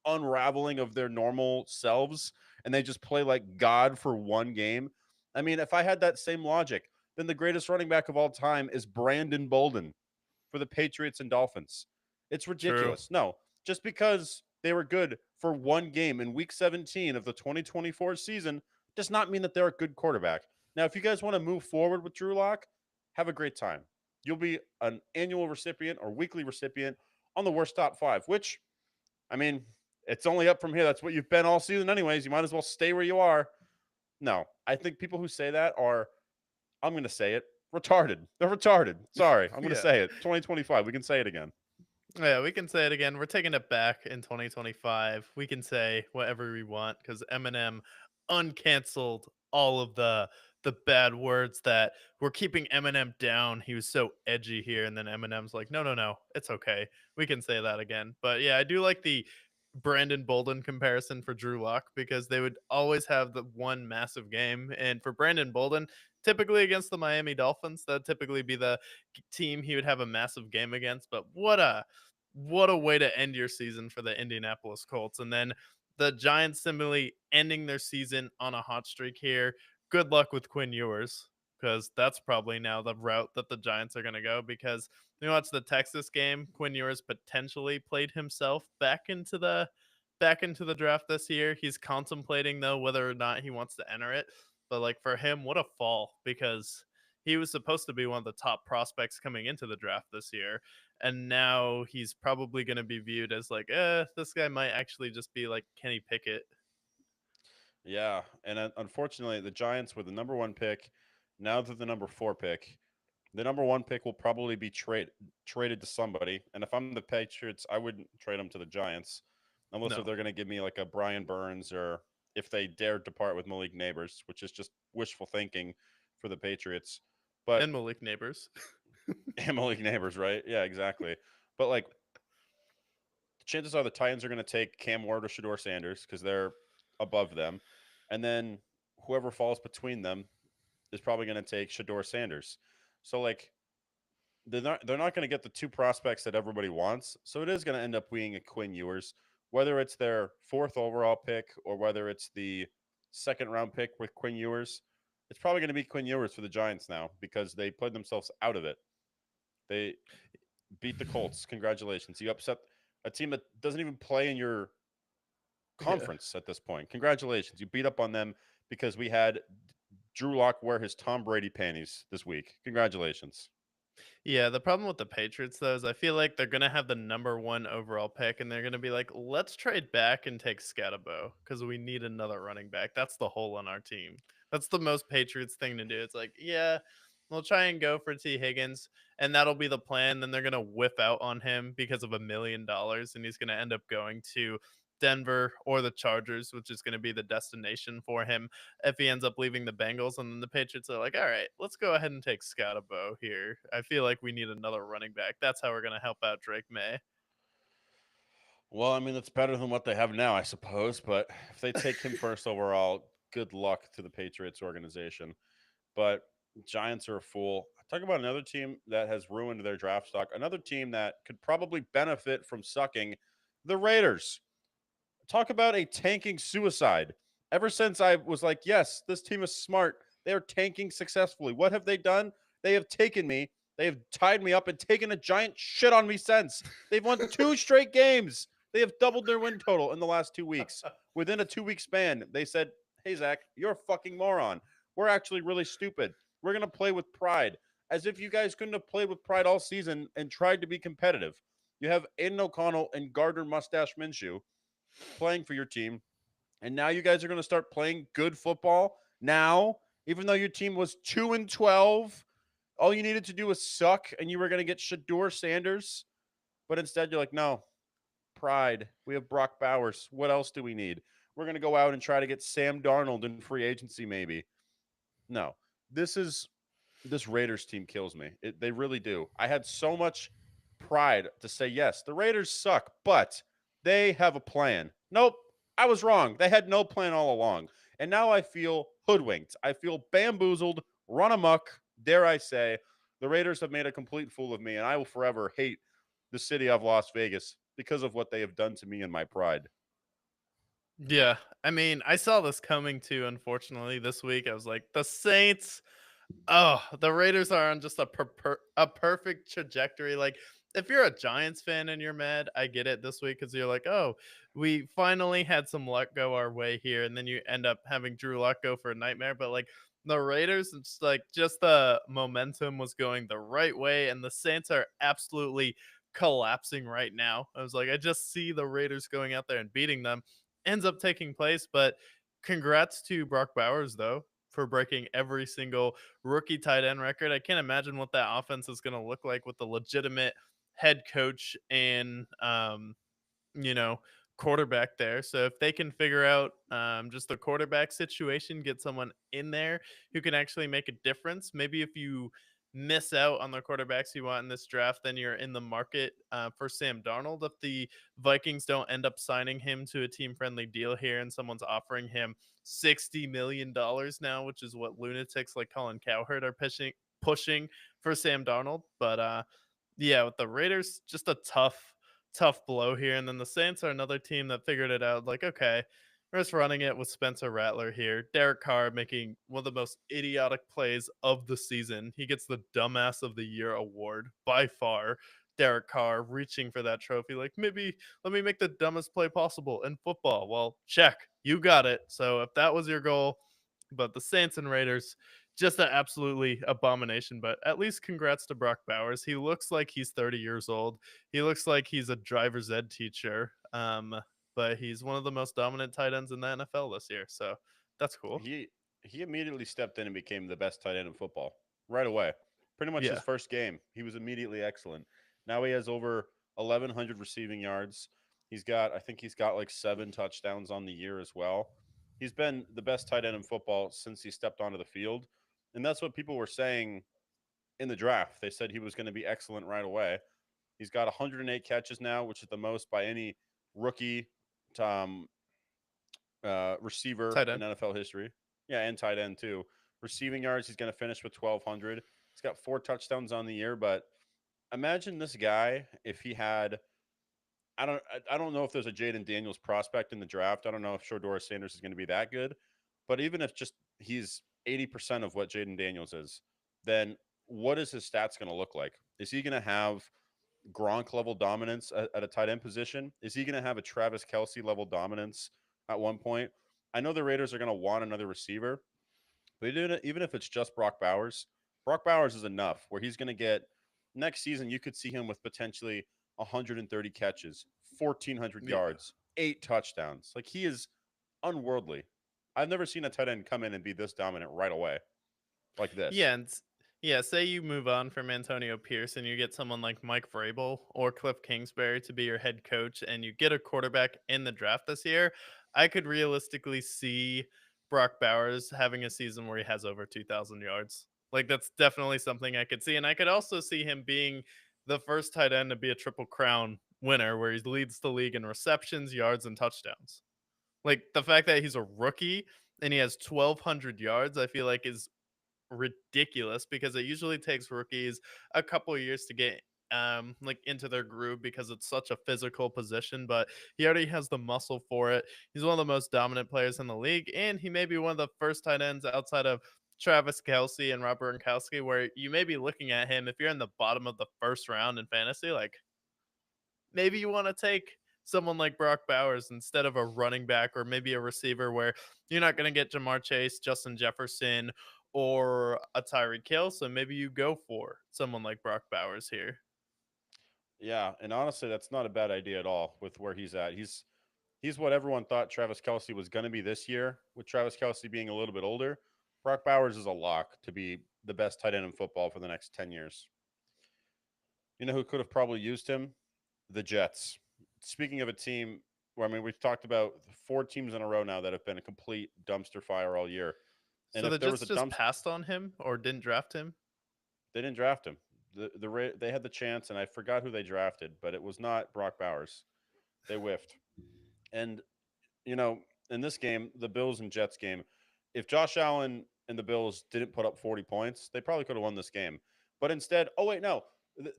unraveling of their normal selves and they just play like God for one game. I mean, if I had that same logic, then the greatest running back of all time is Brandon Bolden for the Patriots and Dolphins. It's True. ridiculous. No, just because they were good for one game in week 17 of the 2024 season does not mean that they're a good quarterback. Now, if you guys want to move forward with Drew Lock, have a great time. You'll be an annual recipient or weekly recipient on the worst top 5, which, I mean, it's only up from here. That's what you've been all season, anyways. You might as well stay where you are. No, I think people who say that are, I'm going to say it, retarded. They're retarded. Sorry, I'm going to Yeah. say it. 2025, we can say it again. Yeah, we can say it again. We're taking it back in 2025. We can say whatever we want because Eminem uncanceled all of the bad words that were keeping Eminem down. He was so edgy here, and then Eminem's like, no, it's okay. We can say that again. But yeah, I do like the Brandon Bolden comparison for Drew Lock because they would always have the one massive game. And for Brandon Bolden, typically against the Miami Dolphins, that'd typically be the team he would have a massive game against. But what a way to end your season for the Indianapolis Colts. And then the Giants similarly ending their season on a hot streak here. Good luck with Quinn Ewers because that's probably now the route that the Giants are going to go because you watch the Texas game, Quinn Ewers potentially played himself back into the draft this year. He's contemplating though whether or not he wants to enter it. But like for him, what a fall because he was supposed to be one of the top prospects coming into the draft this year and now he's probably going to be viewed as like, this guy might actually just be like Kenny Pickett. Yeah, and unfortunately, the Giants were the number 1 pick Now they're the number 4 pick. The number 1 pick will probably be traded to somebody. And if I'm the Patriots, I wouldn't trade them to the Giants, unless if No. they're going to give me like a Brian Burns, or if they dare depart with Malik Neighbors, which is just wishful thinking for the Patriots. But And Malik Neighbors. and Malik Neighbors, right? Yeah, exactly. But like, chances are the Titans are going to take Cam Ward or Shador Sanders because they're above them, and then whoever falls between them is probably going to take Shador Sanders. So like, they're not going to get the two prospects that everybody wants. So it is going to end up being a Quinn Ewers, whether it's their fourth overall pick or whether it's the second round pick with Quinn Ewers. It's probably going to be Quinn Ewers for the Giants now because they played themselves out of it. They beat the Colts. Congratulations. You upset a team that doesn't even play in your Yeah. conference at this point. Congratulations. You beat up on them because we had Drew Lock wear his Tom Brady panties this week. Congratulations. Yeah, the problem with the Patriots though is I feel like they're gonna have the number one overall pick, and they're gonna be like, let's trade back and take Scatabo because we need another running back. That's the hole on our team. That's the most Patriots thing to do. It's like, yeah, we'll try and go for T. Higgins, and that'll be the plan. Then they're gonna whiff out on him because of $1 million, and he's gonna end up going to Denver or the Chargers, which is going to be the destination for him if he ends up leaving the Bengals. And then the Patriots are like, all right, let's go ahead and take Scotabo here. I feel like we need another running back. That's how we're going to help out Drake May. Well, I mean, it's better than what they have now, I suppose. But if they take him first overall, good luck to the Patriots organization. But Giants are a fool. Talk about another team that has ruined their draft stock. Another team that could probably benefit from sucking, the Raiders. Talk about a tanking suicide. Ever since I was like, yes, this team is smart, they are tanking successfully. What have they done? They have taken me, they have tied me up and taken a giant shit on me since. They've won 2 straight games. They have doubled their win total in the last 2 weeks. Within a 2 week span, they said, hey, Zach, you're a fucking moron. We're actually really stupid. We're going to play with pride. As if you guys couldn't have played with pride all season and tried to be competitive. You have Aiden O'Connell and Gardner Mustache Minshew playing for your team. And now you guys are going to start playing good football now, even though your team was 2-12. All you needed to do was suck, and you were going to get Shador Sanders. But instead, you're like, no, pride. We have Brock Bowers. What else do we need? We're going to go out and try to get Sam Darnold in free agency, maybe. No, this is this Raiders team kills me. They really do. I had so much pride to say, yes, the Raiders suck, but they have a plan. Nope, I was wrong. They had no plan all along. And now I feel hoodwinked. I feel bamboozled, run amok, dare I say. The Raiders have made a complete fool of me, and I will forever hate the city of Las Vegas because of what they have done to me and my pride. Yeah, I mean, I saw this coming too, unfortunately, this week. I was like, the Saints. Oh, the Raiders are on just a perfect trajectory. Like, if you're a Giants fan and you're mad, I get it this week because you're like, oh, we finally had some luck go our way here, and then you end up having Drew Luck go for a nightmare. But like the Raiders, it's like just the momentum was going the right way, and the Saints are absolutely collapsing right now. I was like, I just see the Raiders going out there and beating them. Ends up taking place, but congrats to Brock Bowers though for breaking every single rookie tight end record. I can't imagine what that offense is going to look like with the legitimate head coach and you know, quarterback there. So if they can figure out just the quarterback situation, get someone in there who can actually make a difference. Maybe if you miss out on the quarterbacks you want in this draft, then you're in the market for Sam Darnold. If the Vikings don't end up signing him to a team friendly deal here and someone's offering him $60 million now, which is what lunatics like Colin Cowherd are pushing for Sam Darnold. But yeah, with the Raiders, just a tough blow here. And then the Saints are another team that figured it out. Like, okay, we're just running it with Spencer Rattler here. Derek Carr making one of the most idiotic plays of the season. He gets the Dumbass of the Year award by far. Derek Carr reaching for that trophy. Like, maybe let me make the dumbest play possible in football. Well, check. You got it. So if that was your goal, but the Saints and Raiders, just an absolutely abomination. But at least congrats to Brock Bowers. He looks like he's 30 years old. He looks like he's a driver's ed teacher. But he's one of the most dominant tight ends in the NFL this year. So that's cool. He he immediately stepped in and became the best tight end in football right away. Pretty much his Yeah, first game, he was immediately excellent. Now he has over 1,100 receiving yards. I think he's got like 7 touchdowns on the year as well. He's been the best tight end in football since he stepped onto the field. And that's what people were saying in the draft. They said he was going to be excellent right away. He's got 108 catches now, which is the most by any rookie um, receiver tight in end. NFL history. Yeah, and tight end too. Receiving yards, he's going to finish with 1,200. He's got 4 touchdowns on the year, but imagine this guy if he had. I don't know if there's a Jaden Daniels prospect in the draft. I don't know if Shordora Sanders is going to be that good, but even if just he's 80% of what Jaden Daniels is, then what is his stats going to look like? Is he going to have Gronk level dominance at a tight end position? Is he going to have a Travis Kelsey level dominance at one point? I know the Raiders are going to want another receiver, but even if it's just Brock Bowers is enough where he's going to get next season. You could see him with potentially 130 catches, 1,400 Yeah. yards, 8 touchdowns. Like he is unworldly. I've never seen a tight end come in and be this dominant right away like this. Yeah, yeah, say you move on from Antonio Pierce and you get someone like Mike Vrabel or Cliff Kingsbury to be your head coach and you get a quarterback in the draft this year, I could realistically see Brock Bowers having a season where he has over 2,000 yards. Like that's definitely something I could see, and I could also see him being the first tight end to be a triple crown winner where he leads the league in receptions, yards, and touchdowns. Like the fact that he's a rookie and he has 1,200 yards, I feel like is ridiculous because it usually takes rookies a couple of years to get like into their groove because it's such a physical position, but he already has the muscle for it. He's one of the most dominant players in the league, and he may be one of the first tight ends outside of Travis Kelsey and Rob Gronkowski where you may be looking at him if you're in the bottom of the first round in fantasy, like maybe you want to take someone like Brock Bowers instead of a running back or maybe a receiver where you're not going to get Jamar Chase, Justin Jefferson, or a Tyreek Hill. So maybe you go for someone like Brock Bowers here. Yeah, and honestly, that's not a bad idea at all with where he's at. He's what everyone thought Travis Kelsey was going to be this year, with Travis Kelsey being a little bit older. Brock Bowers is a lock to be the best tight end in football for the next 10 years. You know who could have probably used him? The Jets. Speaking of a team where, I mean, we've talked about 4 teams in a row now that have been a complete dumpster fire all year. And So the if there was Jets a just dumpster, passed on him or didn't draft him. they didn't draft him. They had the chance, and I forgot who they drafted, but it was not Brock Bowers. They whiffed. And you know, in this game, the Bills and Jets game, if Josh Allen and the Bills didn't put up 40 points, they probably could have won this game. But instead, oh, wait, no.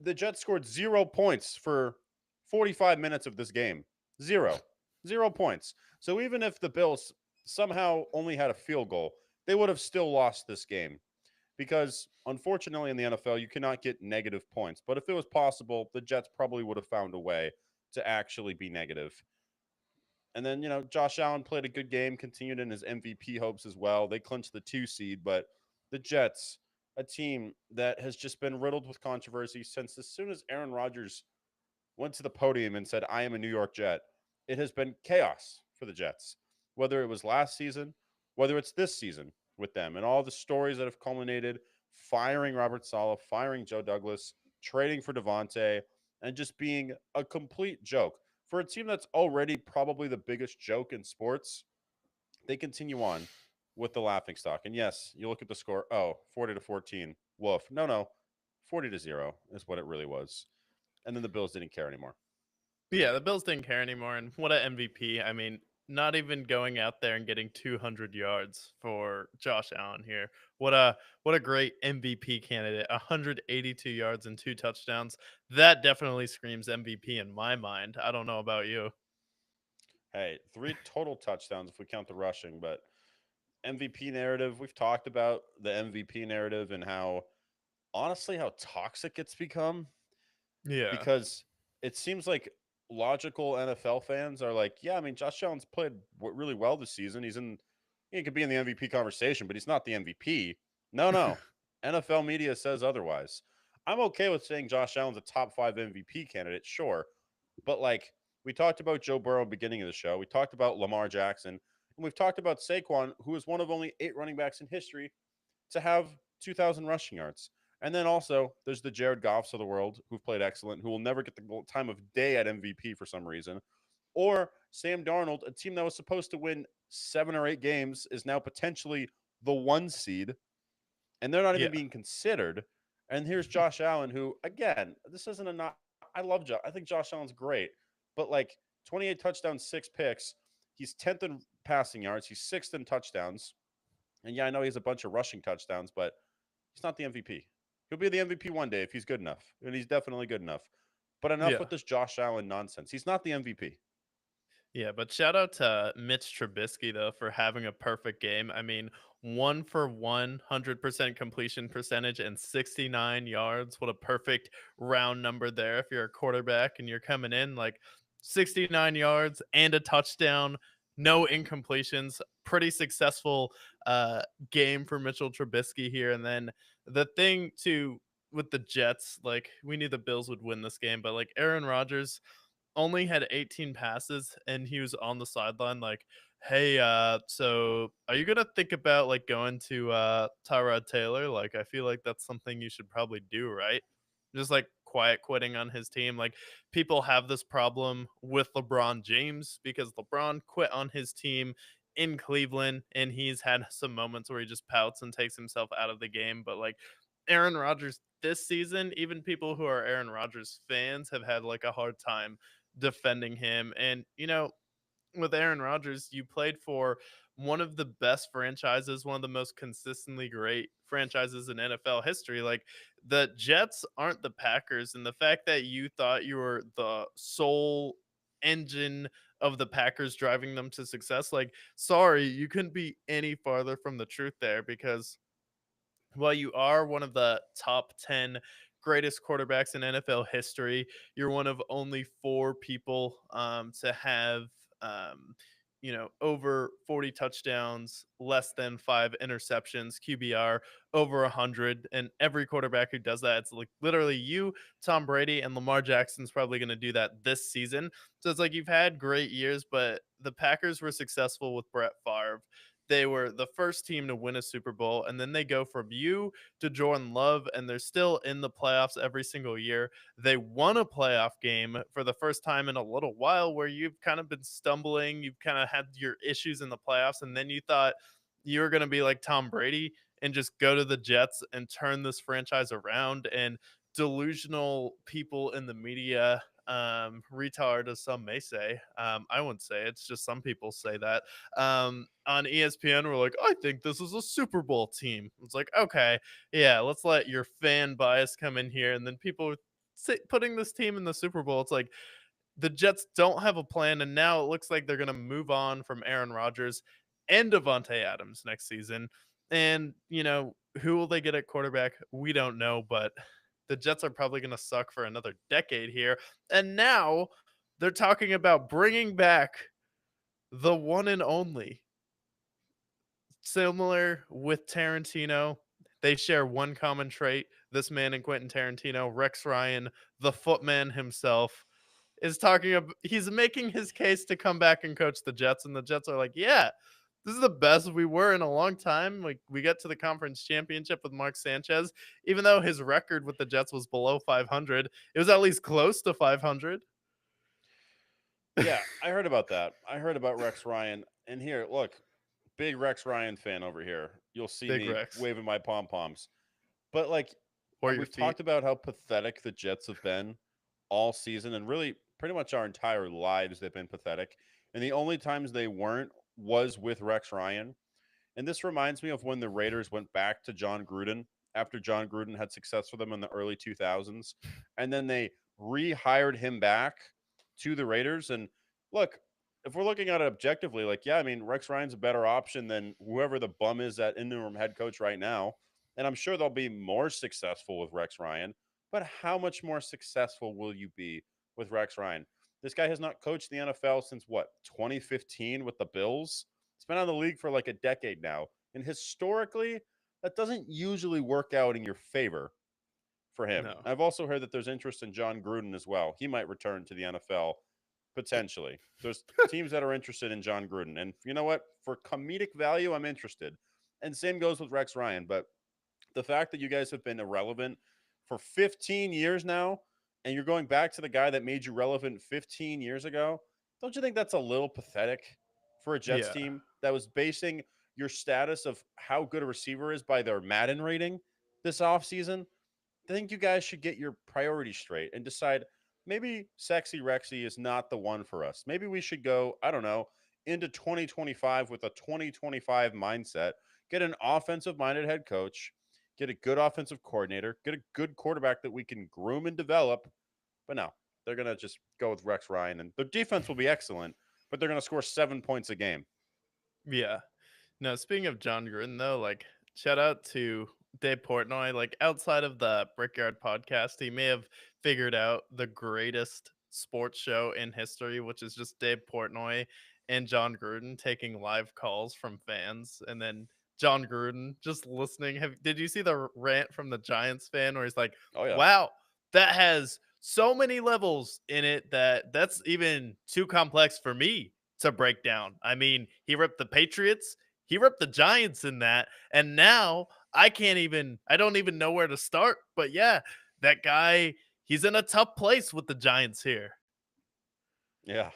The Jets scored 0 points for 45 minutes of this game. Zero. 0 points. So even if the Bills somehow only had a field goal, they would have still lost this game because unfortunately in the NFL, you cannot get negative points. But if it was possible, the Jets probably would have found a way to actually be negative. And then, Josh Allen played a good game, continued in his MVP hopes as well. They clinched the 2 seed, but the Jets, a team that has just been riddled with controversy since as soon as Aaron Rodgers went to the podium and said, I am a New York Jet, it has been chaos for the Jets. Whether it was last season, whether it's this season with them, and all the stories that have culminated, firing Robert Saleh, firing Joe Douglas, trading for Devontae, and just being a complete joke. For a team that's already probably the biggest joke in sports, they continue on with the laughing stock. And yes, you look at the score, 40-14. Woof. No, 40-0 is what it really was. And then the Bills didn't care anymore. Yeah, the Bills didn't care anymore, and what a MVP. I mean, not even going out there and getting 200 yards for Josh Allen here. What a great MVP candidate. 182 yards and 2 touchdowns. That definitely screams MVP in my mind. I don't know about you. Hey, 3 total touchdowns if we count the rushing, but MVP narrative, we've talked about the MVP narrative and how honestly how toxic it's become Yeah. because it seems like logical NFL fans are like, yeah, I mean, Josh Allen's played really well this season. He could be in the MVP conversation, but he's not the MVP. No. NFL media says otherwise. I'm okay with saying Josh Allen's a top 5 MVP candidate, sure. But like we talked about Joe Burrow beginning of the show, we talked about Lamar Jackson. And we've talked about Saquon, who is one of only 8 running backs in history to have 2,000 rushing yards. And then also, there's the Jared Goffs of the world who've played excellent, who will never get the time of day at MVP for some reason. Or Sam Darnold, a team that was supposed to win 7 or 8 games, is now potentially the 1 seed, and they're not Yeah. even being considered. And here's Josh Allen, who, again, this isn't a not. I love Josh. I think Josh Allen's great, but like 28 touchdowns, 6 picks. He's 10th in passing yards. He's 6th in touchdowns. And yeah, I know he has a bunch of rushing touchdowns, but he's not the MVP. He'll be the MVP one day if he's good enough, and he's definitely good enough. But enough Yeah. with this Josh Allen nonsense. He's not the MVP. Yeah, but shout out to Mitch Trubisky though for having a perfect game. I mean, 1 for 100% completion percentage and 69 yards. What a perfect round number there if you're a quarterback and you're coming in like 69 yards and a touchdown, no incompletions. Pretty successful uh game for Mitchell Trubisky here. And then the thing too with the Jets, like we knew the Bills would win this game, but like Aaron Rodgers only had 18 passes and he was on the sideline like, "Hey, so are you gonna think about like going to Tyrod Taylor? Like, I feel like that's something you should probably do, right?" Just like quiet quitting on his team. Like people have this problem with LeBron James because LeBron quit on his team in Cleveland and he's had some moments where he just pouts and takes himself out of the game. But like Aaron Rodgers this season, even people who are Aaron Rodgers fans have had like a hard time defending him. And, with Aaron Rodgers, you played for one of the best franchises, one of the most consistently great franchises in NFL history. Like the Jets aren't the Packers. And the fact that you thought you were the sole engine of the Packers driving them to success, like, sorry, you couldn't be any farther from the truth there because while you are one of the top 10 greatest quarterbacks in NFL history, you're one of only four people to have, over 40 touchdowns, less than five interceptions, QBR over 100. And every quarterback who does that, it's like literally you, Tom Brady, and Lamar Jackson's probably going to do that this season. So it's like you've had great years, but the Packers were successful with Brett Favre. They were the first team to win a Super Bowl, and then they go from you to Jordan Love, and they're still in the playoffs every single year. They won a playoff game for the first time in a little while where you've kind of been stumbling, you've kind of had your issues in the playoffs, and then you thought you were going to be like Tom Brady and just go to the Jets and turn this franchise around. And delusional people in the media, retard as some may say, I wouldn't say it's just some people say that, on ESPN we're like, I think this is a Super Bowl team. It's like, okay, yeah, let's let your fan bias come in here. And then people putting this team in the Super Bowl, it's like the Jets don't have a plan, and now it looks like they're going to move on from Aaron Rodgers and Devontae Adams next season. And who will they get at quarterback? We don't know, but the Jets are probably going to suck for another decade here. And now they're talking about bringing back the one and only. Similar with Tarantino, they share one common trait. This man and Quentin Tarantino, Rex Ryan, the footman himself, is talking about he's making his case to come back and coach the Jets, and the Jets are like, yeah, this is the best we were in a long time. Like we got to the conference championship with Mark Sanchez, even though his record with the Jets was below 500, it was at least close to 500. Yeah, I heard about that. I heard about Rex Ryan. And here, look, big Rex Ryan fan over here. You'll see Big me Rex. waving my pom poms. But like Or your we've feet. talked about how pathetic the Jets have been all season, and really pretty much our entire lives they've been pathetic. And the only times they weren't was with Rex Ryan. And this reminds me of when the Raiders went back to John Gruden after John Gruden had success for them in the early 2000s. And then they rehired him back to the Raiders. And look, if we're looking at it objectively, like, yeah, I mean, Rex Ryan's a better option than whoever the bum is at interim head coach right now. And I'm sure they'll be more successful with Rex Ryan. But how much more successful will you be with Rex Ryan? This guy has not coached the NFL since what, 2015 with the Bills? It's been out of the league for like a decade now. And historically, that doesn't usually work out in your favor for him. No. I've also heard that there's interest in John Gruden as well. He might return to the NFL potentially. There's teams that are interested in John Gruden. And you know what? For comedic value, I'm interested. And same goes with Rex Ryan. But the fact that you guys have been irrelevant for 15 years now, and you're going back to the guy that made you relevant 15 years ago, don't you think that's a little pathetic for a Jets Yeah. team that was basing your status of how good a receiver is by their Madden rating this offseason? I think you guys should get your priorities straight and decide maybe Sexy Rexy is not the one for us. Maybe we should go, I don't know, into 2025 with a 2025 mindset, get an offensive minded head coach, get a good offensive coordinator, get a good quarterback that we can groom and develop. But no, they're going to just go with Rex Ryan, and their defense will be excellent, but they're going to score 7 points a game. Yeah. No, speaking of John Gruden though, like shout out to Dave Portnoy. Like outside of the Brickyard podcast, he may have figured out the greatest sports show in history, which is just Dave Portnoy and John Gruden taking live calls from fans, and then John Gruden just listening. Did you see the rant from the Giants fan where he's like, Oh, yeah. "Wow, that has so many levels in it that's even too complex for me to break down. I mean, he ripped the Patriots, he ripped the Giants in that, and now I don't even know where to start. But yeah, that guy, he's in a tough place with the Giants here." Yeah.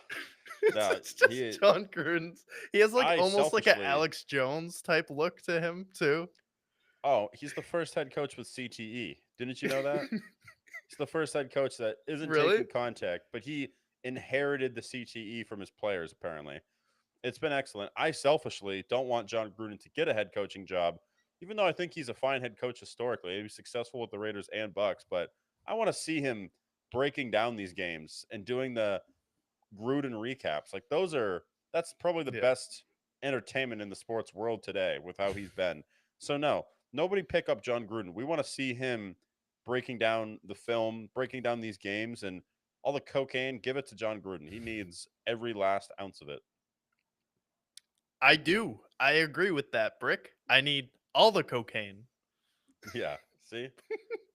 No, It's just John Gruden's. He has like I almost like a selfishly, Alex Jones type look to him too. oh, he's the first head coach with CTE. Didn't you know that? He's the first head coach that isn't Really? taking contact, but he inherited the CTE from his players, apparently. It's been excellent. I selfishly don't want John Gruden to get a head coaching job, even though I think he's a fine head coach historically. He was successful with the Raiders and Bucks, but I want to see him breaking down these games and doing the Gruden recaps. Like that's probably the Yeah. best entertainment in the sports world today with how he's been. So no, nobody pick up John Gruden. We want to see him breaking down the film, breaking down these games, and all the cocaine. Give it to John Gruden. He needs every last ounce of it. I do. I agree with that, Brick. I need all the cocaine. Yeah. See,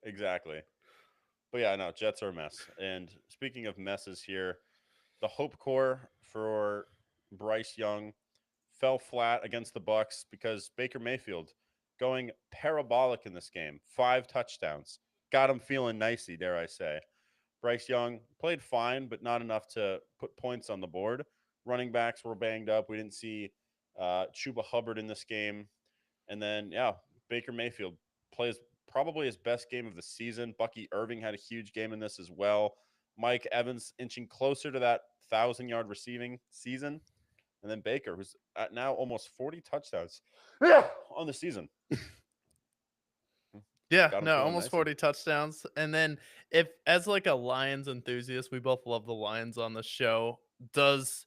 exactly. But yeah, no, Jets are a mess. And speaking of messes here, the hope core for Bryce Young fell flat against the Bucks because Baker Mayfield going parabolic in this game, 5 touchdowns, got him feeling nicey, dare I say. Bryce Young played fine, but not enough to put points on the board. Running backs were banged up. We didn't see Chuba Hubbard in this game, and then yeah, Baker Mayfield plays probably his best game of the season. Bucky Irving had a huge game in this as well. Mike Evans inching closer to that 1,000-yard receiving season, and then Baker, who's at now almost 40 touchdowns on the season. Yeah, Got him no, feeling almost nicey. 40 touchdowns. And then if as like a Lions enthusiast, we both love the Lions on the show. Does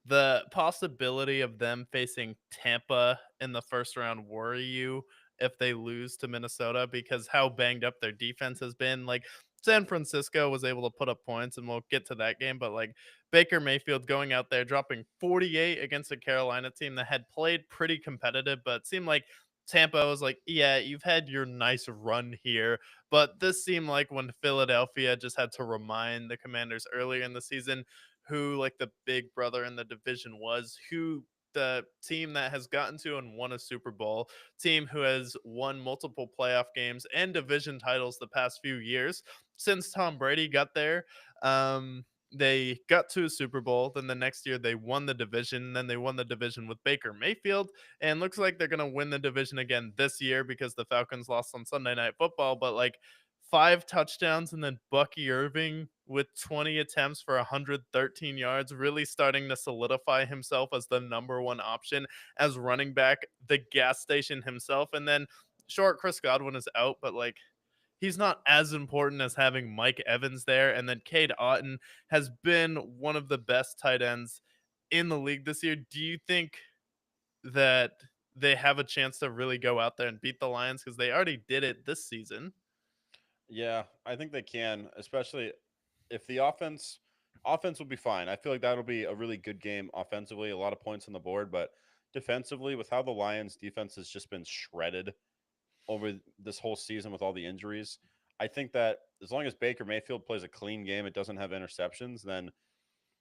the possibility of them facing Tampa in the first round worry you if they lose to Minnesota because how banged up their defense has been? Like San Francisco was able to put up points and we'll get to that game, but like Baker Mayfield going out there dropping 48 against a Carolina team that had played pretty competitive but seemed like Tampa was like, yeah, you've had your nice run here, but this seemed like when Philadelphia just had to remind the Commanders earlier in the season who like the big brother in the division was, who the team that has gotten to and won a Super Bowl, team who has won multiple playoff games and division titles the past few years since Tom Brady got there. They got to a Super Bowl. Then the next year they won the division. Then they won the division with Baker Mayfield and looks like they're going to win the division again this year because the Falcons lost on Sunday Night Football. But like 5 touchdowns and then Bucky Irving with 20 attempts for 113 yards, really starting to solidify himself as the number one option as running back, the gas station himself. And then short Chris Godwin is out, but like he's not as important as having Mike Evans there. And then Cade Otton has been one of the best tight ends in the league this year. Do you think that they have a chance to really go out there and beat the Lions because they already did it this season? Yeah, I think they can, especially if the offense will be fine. I feel like that'll be a really good game offensively, a lot of points on the board, but defensively, with how the Lions defense has just been shredded over this whole season with all the injuries, I think that as long as Baker Mayfield plays a clean game, it doesn't have interceptions, then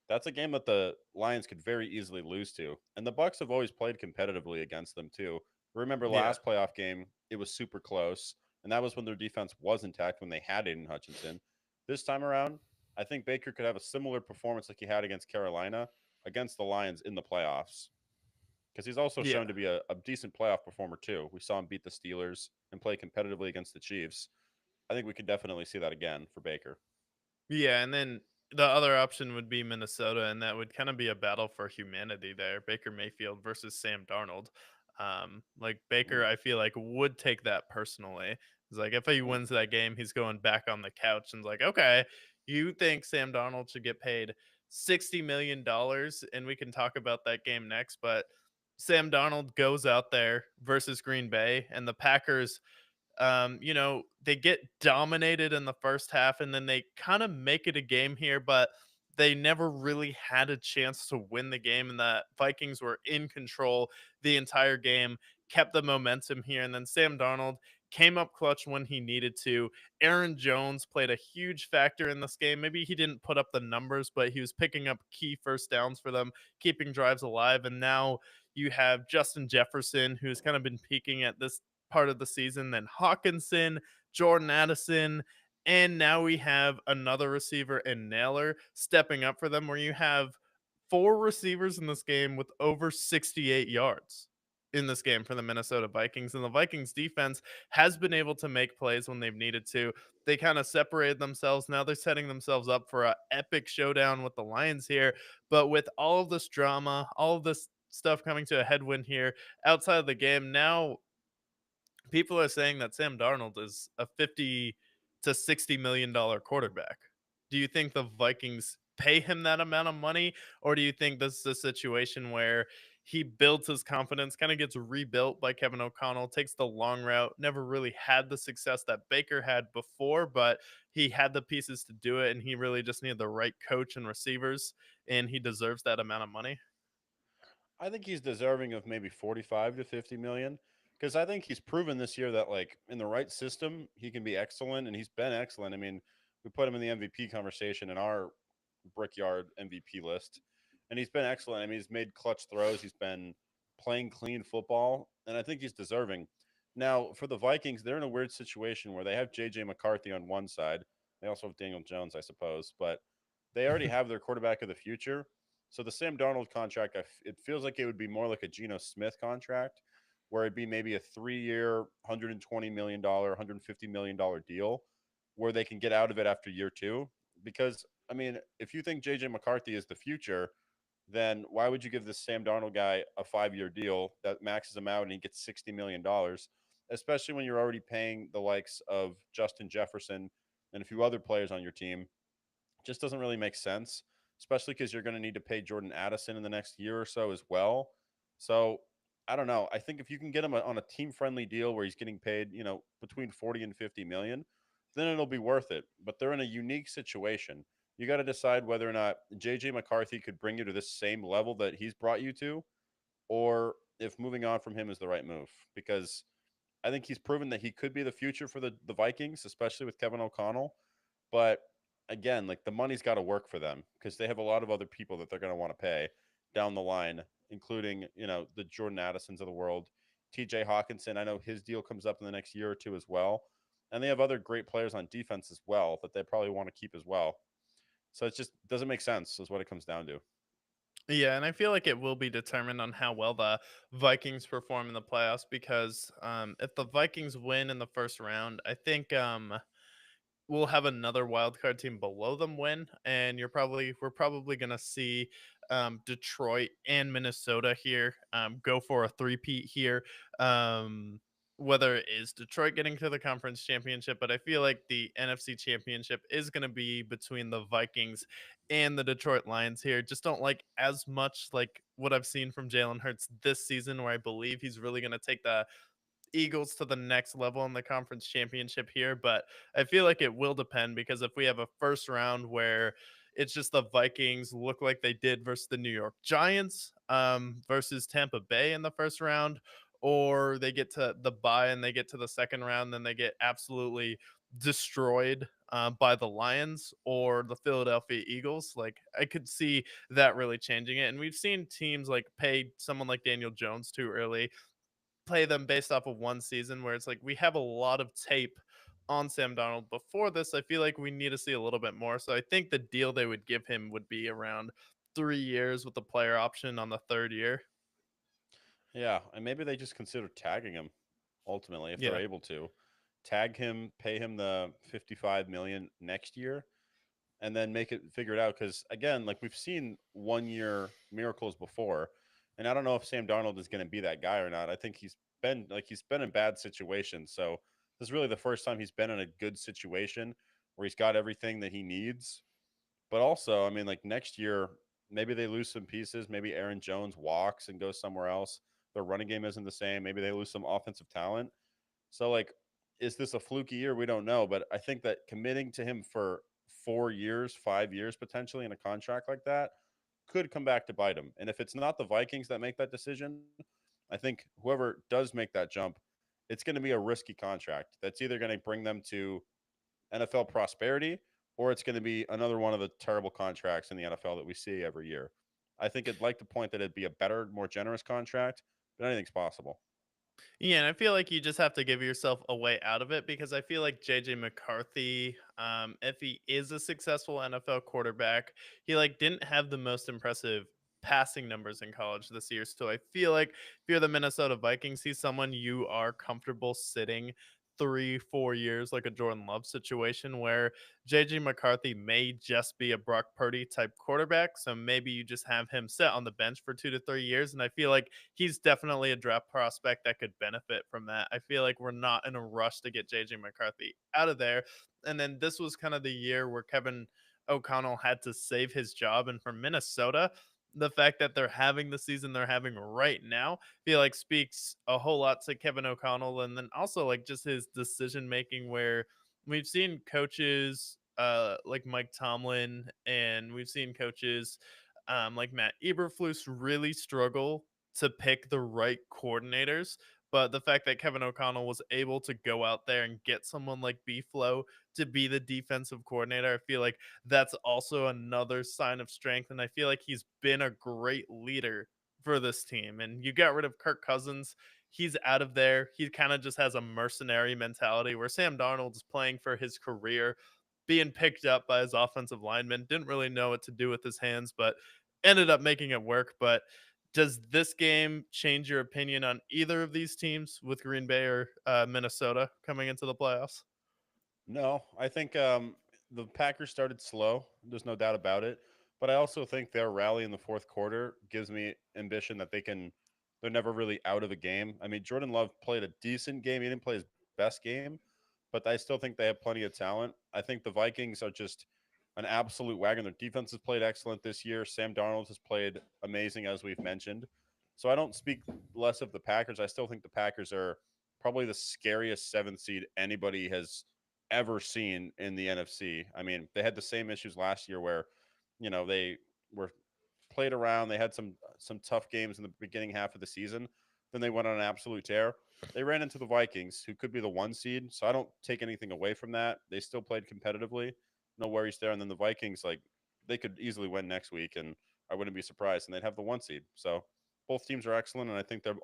That's a game that the Lions could very easily lose to. And the Bucks have always played competitively against them too. Remember Yeah. last playoff game, it was super close, and that was when their defense was intact when they had Aiden Hutchinson. This time around, I think Baker could have a similar performance like he had against Carolina against the Lions in the playoffs. Because he's also Yeah. shown to be a decent playoff performer too. We saw him beat the Steelers and play competitively against the Chiefs. I think we could definitely see that again for Baker. Yeah, and then the other option would be Minnesota, and that would kind of be a battle for humanity there. Baker Mayfield versus Sam Darnold. Like Mm, Baker, I feel like would take that personally. It's like if he mm. wins that game, he's going back on the couch and it's like, okay, you think Sam Darnold should get paid $60 million, and we can talk about that game next. But Sam Darnold goes out there versus Green Bay, and the Packers they get dominated in the first half and then they kind of make it a game here, but they never really had a chance to win the game. And the Vikings were in control the entire game, kept the momentum here. And then Sam Darnold came up clutch when he needed to. Aaron Jones played a huge factor in this game. Maybe he didn't put up the numbers, but he was picking up key first downs for them, keeping drives alive. And now you have Justin Jefferson, who's kind of been peaking at this part of the season, then Hawkinson, Jordan Addison, and now we have another receiver in Naylor stepping up for them, where you have four receivers in this game with over 68 yards in this game for the Minnesota Vikings. And the Vikings defense has been able to make plays when they've needed to. They kind of separated themselves. Now they're setting themselves up for an epic showdown with the Lions here. But with all of this drama, all of this stuff coming to a headwind here outside of the game, now people are saying that Sam Darnold is a 50 to $60 million quarterback. Do you think the Vikings pay him that amount of money, or do you think this is a situation where he builds his confidence, kind of gets rebuilt by Kevin O'Connell, takes the long route, never really had the success that Baker had before, but he had the pieces to do it, and he really just needed the right coach and receivers, and he deserves that amount of money? I think he's deserving of maybe 45 to 50 million because I think he's proven this year that like in the right system he can be excellent and he's been excellent. I mean, we put him in the MVP conversation in our Brickyard MVP list and he's been excellent. I mean, he's made clutch throws, he's been playing clean football and I think he's deserving. Now, for the Vikings, they're in a weird situation where they have JJ McCarthy on one side. They also have Daniel Jones, I suppose, but they already have their quarterback of the future, so the Sam Darnold contract, it feels like it would be more like a Geno Smith contract, where it'd be maybe a 3 year, $120 million, $150 million deal, where they can get out of it after year two. Because I mean, if you think JJ McCarthy is the future, then why would you give this Sam Darnold guy a 5 year deal that maxes him out and he gets $60 million, especially when you're already paying the likes of Justin Jefferson and a few other players on your team just doesn't really make sense, especially because you're going to need to pay Jordan Addison in the next year or so as well. So I don't know. I think if you can get him on a team friendly deal where he's getting paid, between 40 and 50 million, then it'll be worth it. But they're in a unique situation. You got to decide whether or not JJ McCarthy could bring you to this same level that he's brought you to, or if moving on from him is the right move. Because I think he's proven that he could be the future for the Vikings, especially with Kevin O'Connell. But again, like the money's got to work for them because they have a lot of other people that they're going to want to pay down the line, including, the Jordan Addisons of the world. TJ Hawkinson, I know his deal comes up in the next year or two as well. And they have other great players on defense as well that they probably want to keep as well. So it just doesn't make sense, is what it comes down to. Yeah, and I feel like it will be determined on how well the Vikings perform in the playoffs because if the Vikings win in the first round, I think we'll have another wild card team below them win, and we're probably gonna see Detroit and Minnesota here go for a three-peat here. Um, whether it is Detroit getting to the conference championship, but I feel like the NFC championship is going to be between the Vikings and the Detroit Lions here. Just don't like as much like what I've seen from Jalen Hurts this season, where I believe he's really going to take the Eagles to the next level in the conference championship here, but I feel like it will depend because if we have a first round where it's just the Vikings look like they did versus the New York Giants versus Tampa Bay in the first round, or they get to the bye and they get to the second round, then they get absolutely destroyed by the Lions or the Philadelphia Eagles. Like I could see that really changing it. And we've seen teams like pay someone like Daniel Jones too early, play them based off of one season where it's like we have a lot of tape on Sam Donald before this. I feel like we need to see a little bit more. So I think the deal they would give him would be around 3 years with the player option on the third year. Yeah, and maybe they just consider tagging him ultimately if they're Yeah. able to. Tag him, pay him the 55 million next year and then make it figure it out cuz again, like we've seen 1 year miracles before. And I don't know if Sam Darnold is going to be that guy or not. I think he's been in bad situations. So this is really the first time he's been in a good situation where he's got everything that he needs. But also, I mean, like next year, maybe they lose some pieces. Maybe Aaron Jones walks and goes somewhere else. Their running game isn't the same. Maybe they lose some offensive talent. So, like, is this a fluky year? We don't know. But I think that committing to him for 4 years, 5 years potentially in a contract like that could come back to bite him. And if it's not the Vikings that make that decision, I think whoever does make that jump, it's going to be a risky contract that's either going to bring them to NFL prosperity, or it's going to be another one of the terrible contracts in the NFL that we see every year. I think I'd like to point that it'd be a better, more generous contract, but anything's possible. Yeah, and I feel like you just have to give yourself a way out of it because I feel like JJ McCarthy, if he is a successful NFL quarterback, he like didn't have the most impressive passing numbers in college this year. So I feel like if you're the Minnesota Vikings, he's someone you are comfortable sitting 3, 4 years, like a Jordan Love situation where JJ McCarthy may just be a Brock Purdy type quarterback. So maybe you just have him sit on the bench for 2 to 3 years. And I feel like he's definitely a draft prospect that could benefit from that. I feel like we're not in a rush to get JJ McCarthy out of there. And then this was kind of the year where Kevin O'Connell had to save his job. And for Minnesota, the fact that they're having the season they're having right now, I feel like speaks a whole lot to Kevin O'Connell. And then also like just his decision making where we've seen coaches like Mike Tomlin and we've seen coaches like Matt Eberflus really struggle to pick the right coordinators. But the fact that Kevin O'Connell was able to go out there and get someone like B-Flow to be the defensive coordinator, I feel like that's also another sign of strength. And I feel like he's been a great leader for this team. And you got rid of Kirk Cousins. He's out of there. He kind of just has a mercenary mentality where Sam Darnold is playing for his career, being picked up by his offensive lineman. Didn't really know what to do with his hands, but ended up making it work. But does this game change your opinion on either of these teams with Green Bay or Minnesota coming into the playoffs? No, I think the Packers started slow. There's no doubt about it. But I also think their rally in the fourth quarter gives me ambition that they're never really out of a game. I mean, Jordan Love played a decent game. He didn't play his best game, but I still think they have plenty of talent. I think the Vikings are just an absolute wagon. Their defense has played excellent this year. Sam Darnold has played amazing, as we've mentioned. So I don't speak less of the Packers. I still think the Packers are probably the scariest seventh seed anybody has ever seen in the NFC. I mean, they had the same issues last year where, they were played around. They had some tough games in the beginning half of the season. Then they went on an absolute tear. They ran into the Vikings, who could be the one seed. So I don't take anything away from that. They still played competitively. No worries there. And then the Vikings, like, they could easily win next week, and I wouldn't be surprised. And they'd have the one seed. So both teams are excellent, and I think they're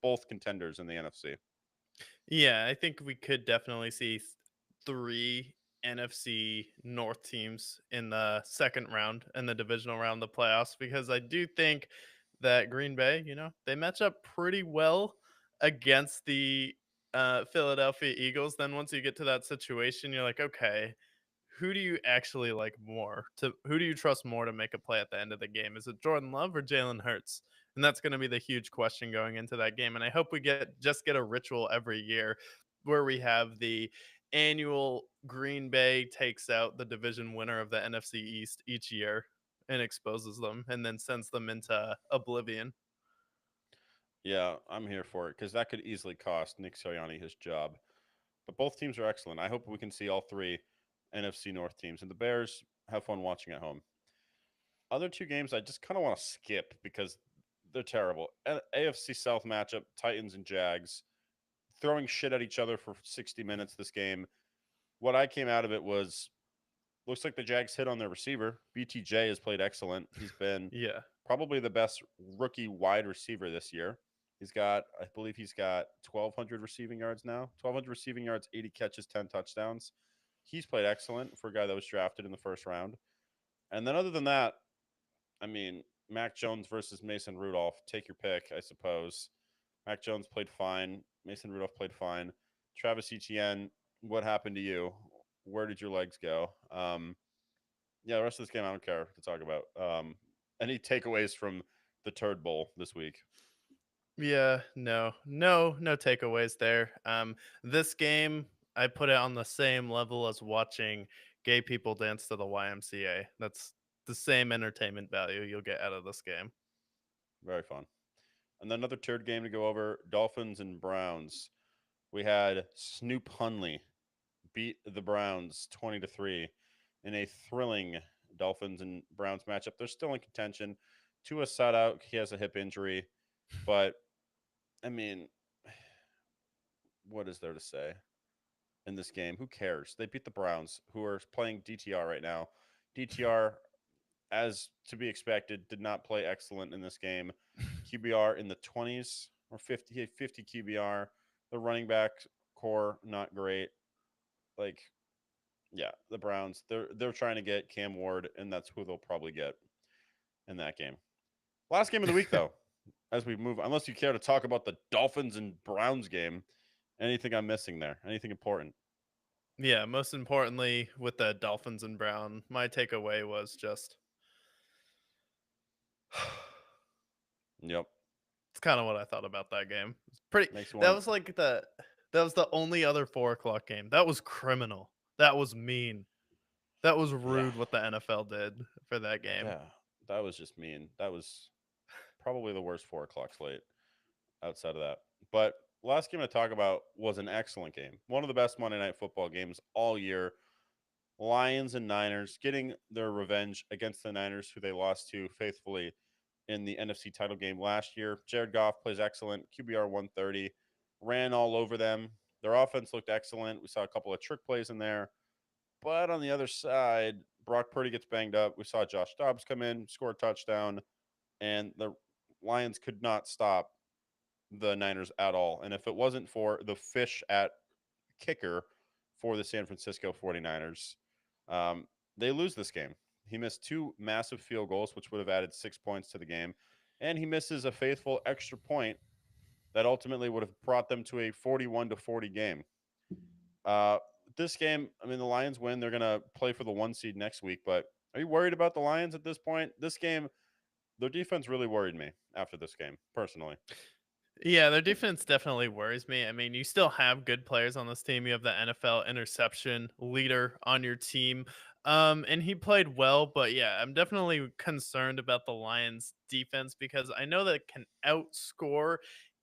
both contenders in the NFC. Yeah, I think we could definitely see three NFC North teams in the second round in the divisional round of the playoffs because I do think that Green Bay, they match up pretty well against the Philadelphia Eagles. Then once you get to that situation, you're like, okay, who do you actually like more? To who do you trust more to make a play at the end of the game? Is it Jordan Love or Jalen Hurts? And that's going to be the huge question going into that game. And I hope we get a ritual every year where we have the annual Green Bay takes out the division winner of the NFC East each year and exposes them and then sends them into oblivion. Yeah, I'm here for it because that could easily cost Nick Sirianni his job. But both teams are excellent. I hope we can see all three NFC North teams. And the Bears have fun watching at home. Other two games I just kind of want to skip because they're terrible. AFC South matchup, Titans and Jags, throwing shit at each other for 60 minutes this game. What I came out of it was looks like the Jags hit on their receiver. BTJ has played excellent. He's been Yeah. probably the best rookie wide receiver this year. I believe he's got 1,200 receiving yards now. 1,200 receiving yards, 80 catches, 10 touchdowns. He's played excellent for a guy that was drafted in the first round. And then other than that, I mean, Mac Jones versus Mason Rudolph. Take your pick, I suppose. Mac Jones played fine. Mason Rudolph played fine. Travis Etienne, what happened to you? Where did your legs go? Yeah, the rest of this game I don't care to talk about. Any takeaways from the Turd Bowl this week? Yeah, no takeaways there. This game I put it on the same level as watching gay people dance to the YMCA. That's the same entertainment value you'll get out of this game. Very fun. And then another turd game to go over: Dolphins and Browns. We had Snoop Hunley beat the Browns 20-3 in a thrilling Dolphins and Browns matchup. They're still in contention. Tua sat out; he has a hip injury, but I mean, what is there to say in this game? Who cares? They beat the Browns, who are playing DTR right now. DTR, as to be expected, did not play excellent in this game. QBR in the 20s or 50 QBR. The running back core not great. Like, yeah, the Browns, they're trying to get Cam Ward, and that's who they'll probably get in that game. Last game of the week, though, as we move, unless you care to talk about the Dolphins and Browns game, anything I'm missing there? Anything important? Yeah, most importantly with the Dolphins and Brown, my takeaway was just Yep. it's kind of what I thought about that game. It's pretty Makes you that want. was like that was the only other 4 o'clock game. That was criminal. That was mean. That was Yeah. rude what the NFL did for that game. Yeah. That was just mean. That was probably the worst 4 o'clock slate outside of that. But last game to talk about was an excellent game. One of the best Monday Night Football games all year. Lions and Niners getting their revenge against the Niners, who they lost to faithfully in the NFC title game last year. Jared Goff plays excellent, QBR 130, ran all over them. Their offense looked excellent. We saw a couple of trick plays in there. But on the other side, Brock Purdy gets banged up. We saw Josh Dobbs come in, score a touchdown, and the Lions could not stop the Niners at all. And if it wasn't for the fish at kicker for the San Francisco 49ers, they lose this game. He missed two massive field goals, which would have added 6 points to the game. And he misses a faithful extra point that ultimately would have brought them to a 41-40 game. Uh, this game, I mean, the Lions win. They're going to play for the 1 seed next week. But are you worried about the Lions at this point? This game, their defense really worried me after this game, personally. Yeah, their defense definitely worries me. I mean, you still have good players on this team. You have the NFL interception leader on your team. And he played well, but yeah, I'm definitely concerned about the Lions defense because I know that it can outscore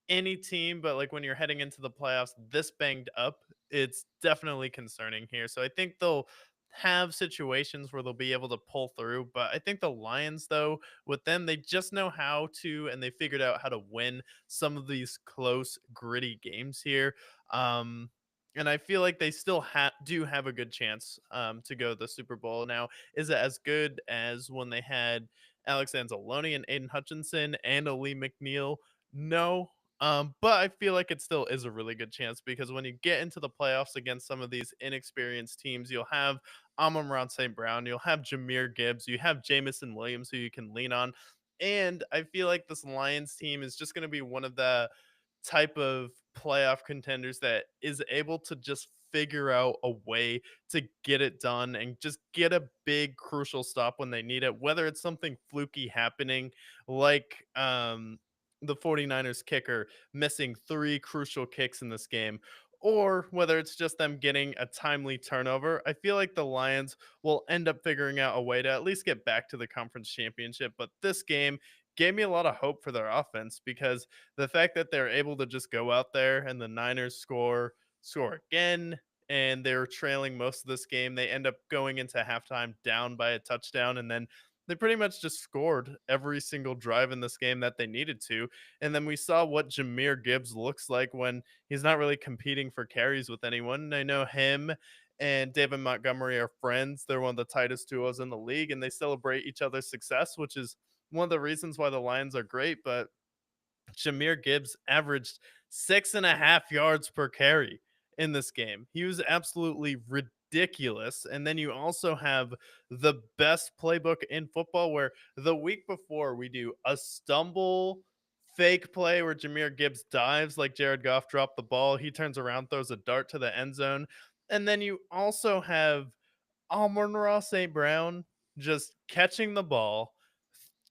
any team, but like when you're heading into the playoffs this banged up, it's definitely concerning here. So I think they'll have situations where they'll be able to pull through, but I think the Lions though, with them they just know how to and they figured out how to win some of these close, gritty games here. And I feel like they still do have a good chance to go to the Super Bowl. Now, is it as good as when they had Alex Anzalone and Aiden Hutchinson and Ali McNeil? No. But I feel like it still is a really good chance because when you get into the playoffs against some of these inexperienced teams, you'll have Amon-Ra St. Brown, you'll have Jameer Gibbs, you have Jamison Williams who you can lean on. And I feel like this Lions team is just going to be one of the type of playoff contenders that is able to just figure out a way to get it done and just get a big crucial stop when they need it, whether it's something fluky happening like the 49ers kicker missing 3 crucial kicks in this game, or whether it's just them getting a timely turnover. I feel like the Lions will end up figuring out a way to at least get back to the conference championship. But this game gave me a lot of hope for their offense because the fact that they're able to just go out there and the Niners score again and they're trailing most of this game. They end up going into halftime down by a touchdown and then they pretty much just scored every single drive in this game that they needed to. And then we saw what Jameer Gibbs looks like when he's not really competing for carries with anyone. I know him and David Montgomery are friends. They're one of the tightest duos in the league, and they celebrate each other's success, which is one of the reasons why the Lions are great. But Jameer Gibbs averaged 6.5 yards per carry in this game. He was absolutely ridiculous. And then you also have the best playbook in football, where the week before we do a stumble fake play where Jameer Gibbs dives like Jared Goff dropped the ball. He turns around, throws a dart to the end zone. And then you also have Amon-Ra St. Brown just catching the ball,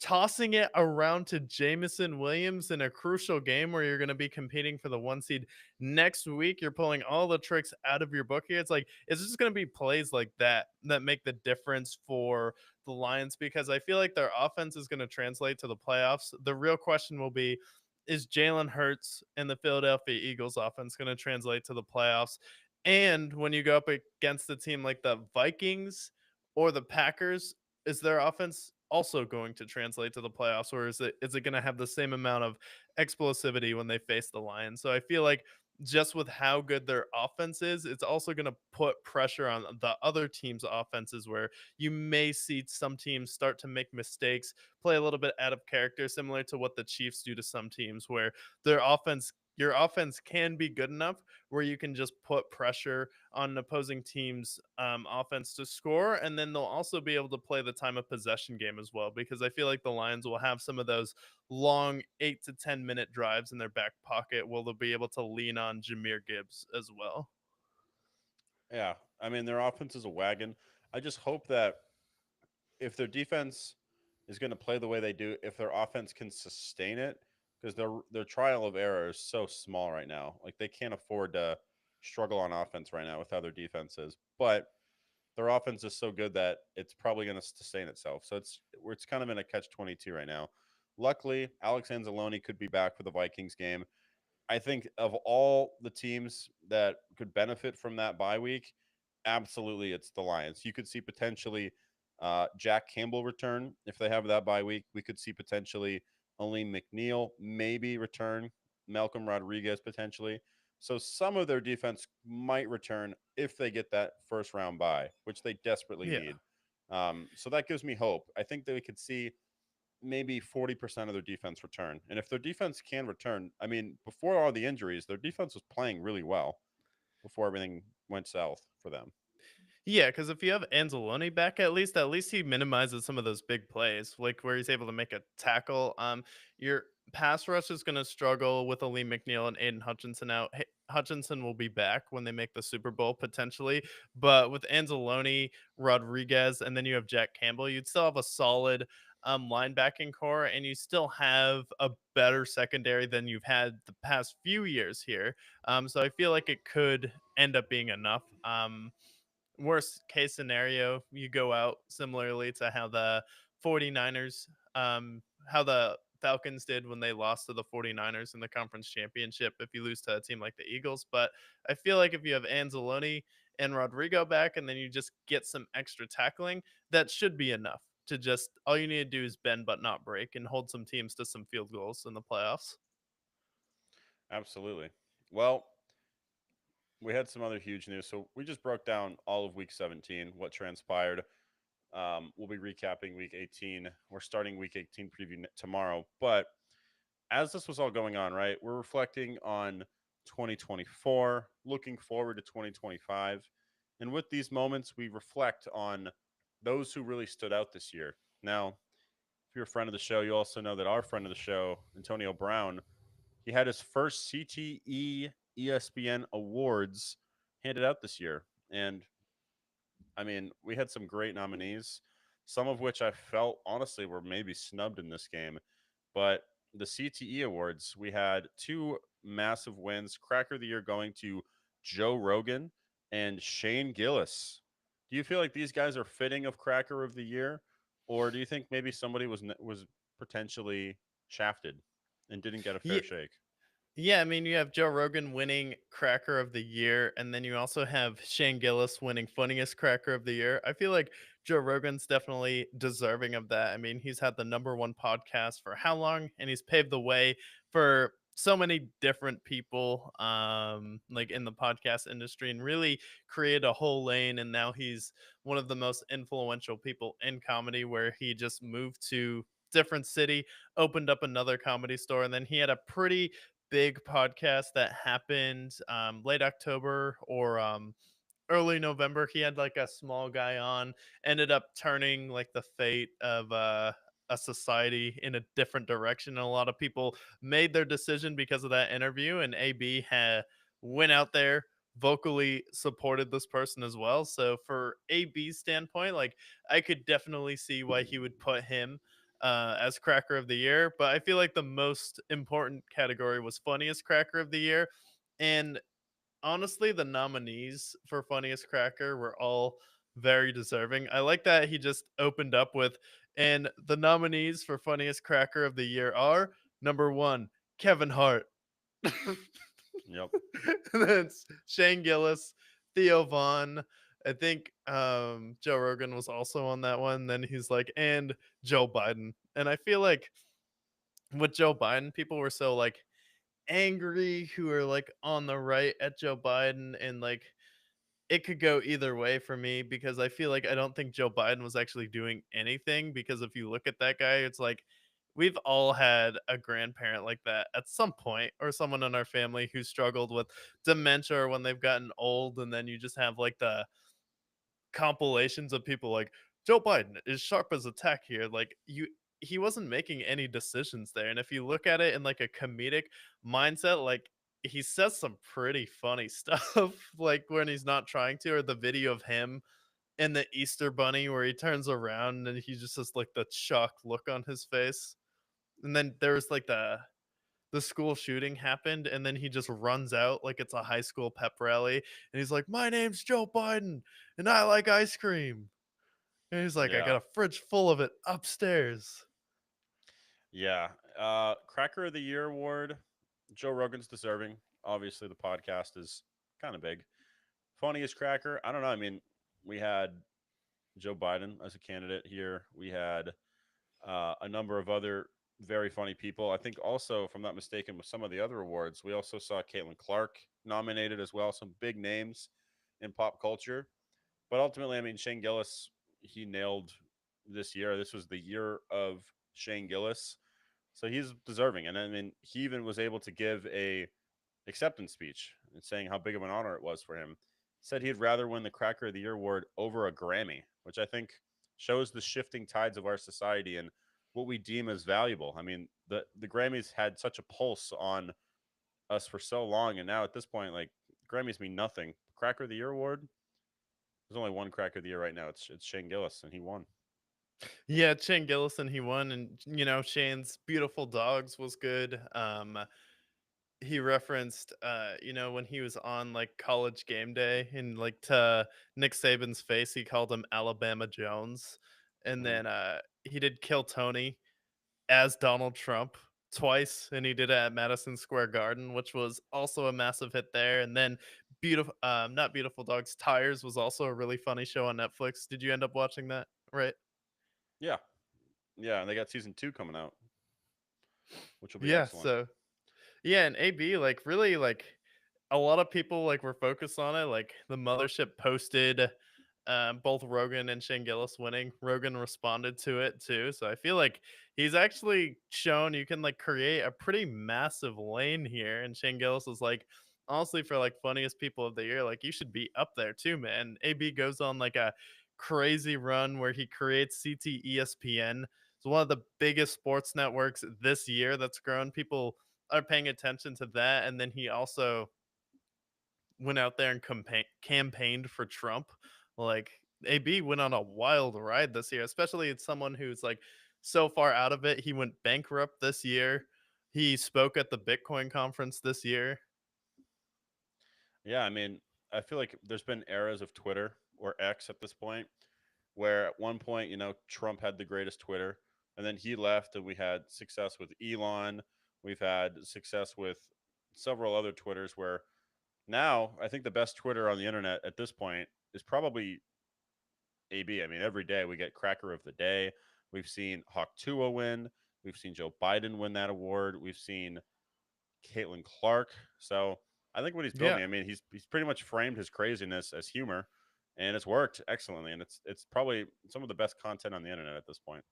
tossing it around to Jamison Williams in a crucial game where you're going to be competing for the 1 seed next week. You're pulling all the tricks out of your book here. It's like, it's just going to be plays like that that make the difference for the Lions, because I feel like their offense is going to translate to the playoffs. The real question will be, is Jalen Hurts and the Philadelphia Eagles offense going to translate to the playoffs? And when you go up against a team like the Vikings or the Packers, is their offense also going to translate to the playoffs, or is it going to have the same amount of explosivity when they face the Lions? So I feel like just with how good their offense is, it's also going to put pressure on the other team's offenses, where you may see some teams start to make mistakes, play a little bit out of character, similar to what the Chiefs do to some teams, where your offense can be good enough where you can just put pressure on an opposing team's offense to score, and then they'll also be able to play the time of possession game as well. Because I feel like the Lions will have some of those long 8 to 10 minute drives in their back pocket, where they'll be able to lean on Jameer Gibbs as well. Yeah, I mean their offense is a wagon. I just hope that if their defense is going to play the way they do, if their offense can sustain it, because their trial of error is so small right now. Like they can't afford to struggle on offense right now with how their defense is. But their offense is so good that it's probably going to sustain itself. So it's kind of in a catch-22 right now. Luckily, Alex Anzalone could be back for the Vikings game. I think of all the teams that could benefit from that bye week, absolutely it's the Lions. You could see potentially Jack Campbell return if they have that bye week. We could see potentially Aleem McNeil maybe return, Malcolm Rodriguez potentially. So some of their defense might return if they get that first round bye, which they desperately Yeah. need. So that gives me hope. I think that we could see maybe 40% of their defense return. And if their defense can return, I mean, before all the injuries, their defense was playing really well before everything went south for them. Yeah, because if you have Anzalone back, at least he minimizes some of those big plays, like where he's able to make a tackle. Your pass rush is going to struggle with Aleem McNeil and Aiden Hutchinson out. Hutchinson will be back when they make the Super Bowl potentially, but with Anzalone, Rodriguez, and then you have Jack Campbell, you'd still have a solid linebacking core, and you still have a better secondary than you've had the past few years here. So I feel like it could end up being enough. Worst case scenario, you go out similarly to how the 49ers, how the Falcons did when they lost to the 49ers in the conference championship, if you lose to a team like the Eagles. But I feel like if you have Anzalone and Rodrigo back, and then you just get some extra tackling, that should be enough to just, all you need to do is bend but not break and hold some teams to some field goals in the playoffs. Absolutely. Well, we had some other huge news. So we just broke down all of week 17, what transpired. We'll be recapping week 18. We're starting week 18 preview tomorrow. But as this was all going on, right, we're reflecting on 2024, looking forward to 2025. And with these moments, we reflect on those who really stood out this year. Now, if you're a friend of the show, you also know that our friend of the show, Antonio Brown, he had his first CTE ESPN awards handed out this year. And I mean, we had some great nominees, some of which I felt honestly were maybe snubbed in this game. But the CTE awards, we had two massive wins. Cracker of the year going to Joe Rogan and Shane Gillis. Do you feel like these guys are fitting of Cracker of the year, or do you think maybe somebody was potentially shafted and didn't get a fair Yeah, shake? Yeah, I mean, you have Joe Rogan winning Cracker of the Year, and then you also have Shane Gillis winning Funniest Cracker of the Year. I feel like Joe Rogan's definitely deserving of that. I mean, he's had the number one podcast for how long, and he's paved the way for so many different people like in the podcast industry and really create a whole lane, and now he's one of the most influential people in comedy, where he just moved to different city, opened up another comedy store, and then he had a pretty big podcast that happened late October or early November. He had like a small guy on, ended up turning like the fate of a society in a different direction. And a lot of people made their decision because of that interview. And AB had went out there, vocally supported this person as well. So for AB's standpoint, like I could definitely see why he would put him as cracker of the year. But I feel like the most important category was funniest cracker of the year. And honestly, the nominees for funniest cracker were all very deserving. I like that he just opened up with, and the nominees for funniest cracker of the year are number one, Kevin Hart. Yep. That's Shane Gillis, Theo Vaughn. I think Joe Rogan was also on that one. Then he's like, and Joe Biden. And I feel like with Joe Biden, people were so like angry who are like on the right at Joe Biden, and like it could go either way for me, because I feel like I don't think Joe Biden was actually doing anything, because if you look at that guy, it's like we've all had a grandparent like that at some point, or someone in our family who struggled with dementia or when they've gotten old, and then you just have like the compilations of people like Joe Biden is sharp as a tack here. Like he wasn't making any decisions there. And if you look at it in like a comedic mindset, like he says some pretty funny stuff, like when he's not trying to, or the video of him and the Easter bunny where he turns around and he just has like the shocked look on his face. And then there was like the school shooting happened, and then he just runs out like it's a high school pep rally, and he's like, my name's Joe Biden and I like ice cream. And he's like, I Yeah. got a fridge full of it upstairs. Yeah. Cracker of the Year award. Joe Rogan's deserving. Obviously, the podcast is kind of big. Funniest cracker. I don't know. I mean, we had Joe Biden as a candidate here. We had a number of other very funny people. I think also, if I'm not mistaken, with some of the other awards, we also saw Caitlin Clark nominated as well. Some big names in pop culture. But ultimately, I mean, Shane Gillis, he nailed this year. This was the year of Shane Gillis. So he's deserving. And I mean, he even was able to give a acceptance speech and saying how big of an honor it was for him. Said he'd rather win the Cracker of the Year award over a Grammy, which I think shows the shifting tides of our society and what we deem as valuable. I mean, the Grammys had such a pulse on us for so long, and now at this point, like Grammys mean nothing. Cracker of the Year award. There's only one Cracker of the Year right now. It's Shane Gillis, and he won. Yeah, Shane Gillison, he won, and Shane's Beautiful Dogs was good. He referenced when he was on like college game day, and like to Nick Saban's face he called him Alabama Jones. And Mhm. then he did Kill Tony as Donald Trump twice, and he did it at Madison Square Garden, which was also a massive hit there. And then beautiful not Beautiful Dogs, Tires was also a really funny show on Netflix. Did you end up watching that? Right. Yeah, yeah, and they got season 2 coming out, which will be Yeah, excellent. so yeah, and AB, like, really, like, a lot of people, like, were focused on it. Like, the mothership posted both Rogan and Shane Gillis winning. Rogan responded to it too. So I feel like he's actually shown you can, like, create a pretty massive lane here. And Shane Gillis is like, honestly, for like funniest people of the year, like, you should be up there too, man. AB goes on like a crazy run where he creates CTESPN. It's one of the biggest sports networks this year that's grown. People are paying attention to that. And then he also went out there and campaigned for Trump. Like AB went on a wild ride this year, especially it's someone who's like so far out of it. He went bankrupt this year. He spoke at the Bitcoin conference this year. Yeah, I mean, I feel like there's been eras of Twitter or X at this point where at one point, Trump had the greatest Twitter and then he left and we had success with Elon. We've had success with several other Twitters where now I think the best Twitter on the internet at this point is probably AB. I mean, every day we get Cracker of the Day. We've seen Hawk Tuah win. We've seen Joe Biden win that award. We've seen Caitlin Clark. So I think what he's told Yeah. me, I mean, he's pretty much framed his craziness as humor, and it's worked excellently. And it's probably some of the best content on the internet at this point.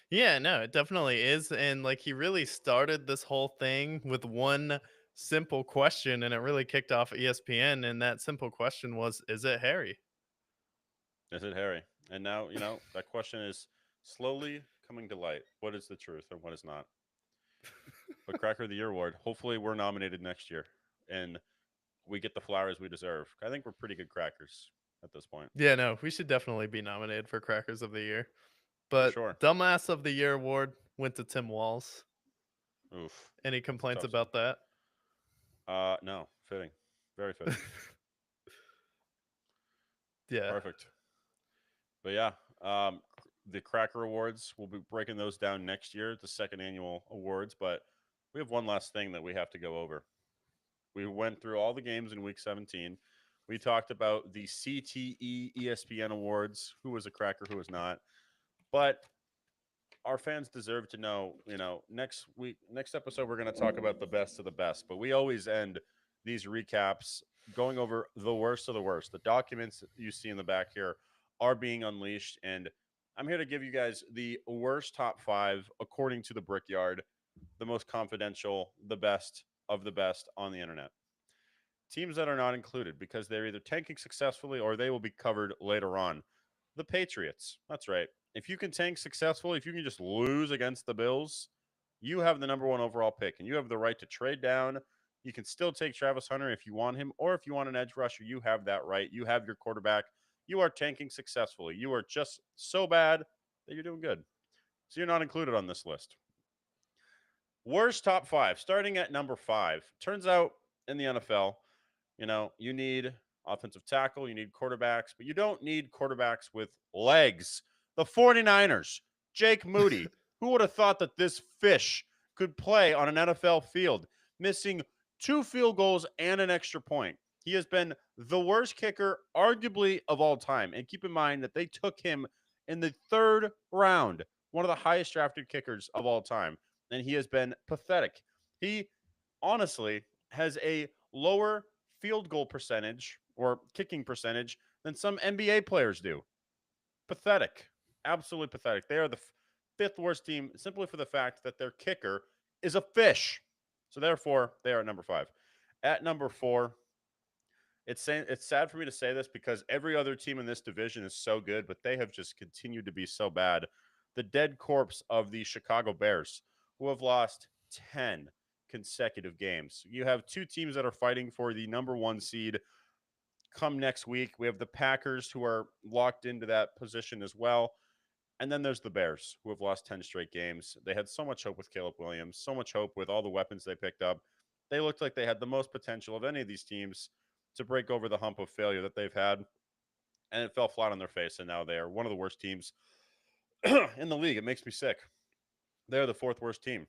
Yeah, no, it definitely is. And like he really started this whole thing with one simple question and it really kicked off ESPN. And that simple question was, is it Harry? Is it Harry? And now that question is slowly coming to light. What is the truth and what is not? But Cracker of the Year award. Hopefully, we're nominated next year, and we get the flowers we deserve. I think we're pretty good crackers at this point, Yeah, no, we should definitely be nominated for Crackers of the Year. for But sure. Dumbass of the Year award went to Tim Walls. Oof, Any that's a complaints tough one. about that? No, fitting, very fitting, Yeah. perfect. But yeah, the Cracker Awards. We'll be breaking those down next year, the second annual awards. But we have one last thing that we have to go over. We went through all the games in Week 17. We talked about the CTE ESPN Awards. Who was a cracker? Who was not? But our fans deserve to know, next episode, we're going to talk about the best of the best. But we always end these recaps going over the worst of the worst. The documents you see in the back here are being unleashed. And I'm here to give you guys the worst top 5 according to the Brickyard, the most confidential, the best of the best on the internet. Teams that are not included because they're either tanking successfully or they will be covered later on. The Patriots. That's right. If you can tank successfully, if you can just lose against the Bills, you have the number 1 overall pick and you have the right to trade down. You can still take Travis Hunter if you want him, or if you want an edge rusher, you have that right. You have your quarterback. You are tanking successfully. You are just so bad that you're doing good. So you're not included on this list. Worst top 5, starting at number 5. Turns out in the NFL, you need offensive tackle, you need quarterbacks, but you don't need quarterbacks with legs. The 49ers, Jake Moody. Who would have thought that this fish could play on an NFL field, missing 2 field goals and an extra point? He has been the worst kicker, arguably, of all time. And keep in mind that they took him in the 3rd round, one of the highest drafted kickers of all time. And he has been pathetic. He honestly has a lower field goal percentage or kicking percentage than some NBA players do. Pathetic. Absolutely pathetic. They are the 5th worst team simply for the fact that their kicker is a fish. So therefore, they are at number 5. At number 4, it's sad for me to say this because every other team in this division is so good, but they have just continued to be so bad. The dead corpse of the Chicago Bears, who have lost 10 consecutive games. You have 2 teams that are fighting for the number 1 seed come next week. We have the Packers, who are locked into that position as well. And then there's the Bears, who have lost 10 straight games. They had so much hope with Caleb Williams, so much hope with all the weapons they picked up. They looked like they had the most potential of any of these teams to break over the hump of failure that they've had. And it fell flat on their face. And now they are one of the worst teams in the league. It makes me sick. They're the 4th worst team.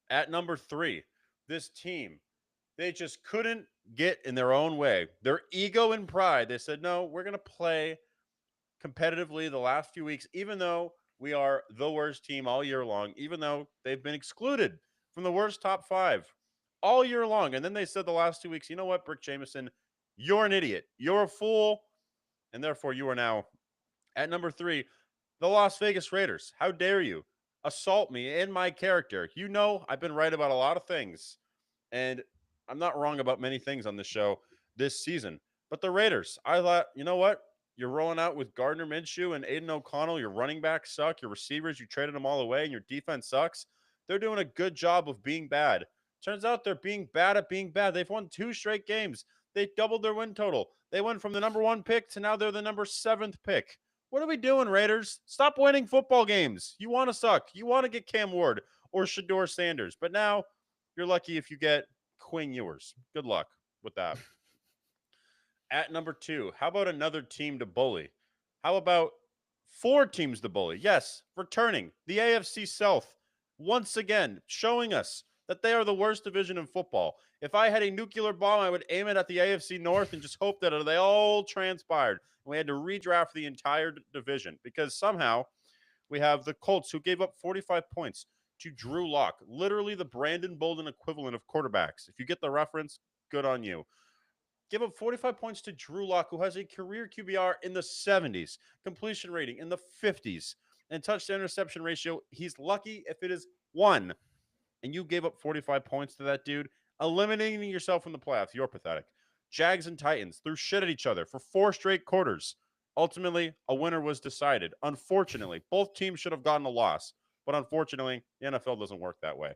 At number 3, this team, they just couldn't get in their own way. Their ego and pride, they said, no, we're going to play competitively the last few weeks, even though we are the worst team all year long, even though they've been excluded from the worst top 5 all year long. And then they said the last 2 weeks, you know what, Brick Jameson, you're an idiot. You're a fool. And therefore, you are now at number 3, the Las Vegas Raiders. How dare you assault me and my character? You know, I've been right about a lot of things. And I'm not wrong about many things on this show this season. But the Raiders, I thought, you know what? You're rolling out with Gardner Minshew and Aiden O'Connell. Your running backs suck. Your receivers, you traded them all away, and your defense sucks. They're doing a good job of being bad. Turns out they're being bad at being bad. They've won 2 straight games. They doubled their win total. They went from the number 1 pick to now they're the number 7th pick. What are we doing, Raiders? Stop winning football games. You want to suck. You want to get Cam Ward or Shador Sanders. But now you're lucky if you get Quinn Ewers. Good luck with that. At number 2, how about another team to bully? How about 4 teams to bully? Yes, returning the AFC South once again, showing us that they are the worst division in football. If I had a nuclear bomb, I would aim it at the AFC North and just hope that they all transpired. And we had to redraft the entire division because somehow we have the Colts, who gave up 45 points to Drew Lock, literally the Brandon Bolden equivalent of quarterbacks. If you get the reference, good on you. Give up 45 points to Drew Lock, who has a career QBR in the 70s, completion rating in the 50s, and touchdown interception ratio. He's lucky if it is one. And you gave up 45 points to that dude, eliminating yourself from the playoffs. You're pathetic. Jags and Titans threw shit at each other for 4 straight quarters. Ultimately, a winner was decided. Unfortunately, both teams should have gotten a loss, but unfortunately, the NFL doesn't work that way.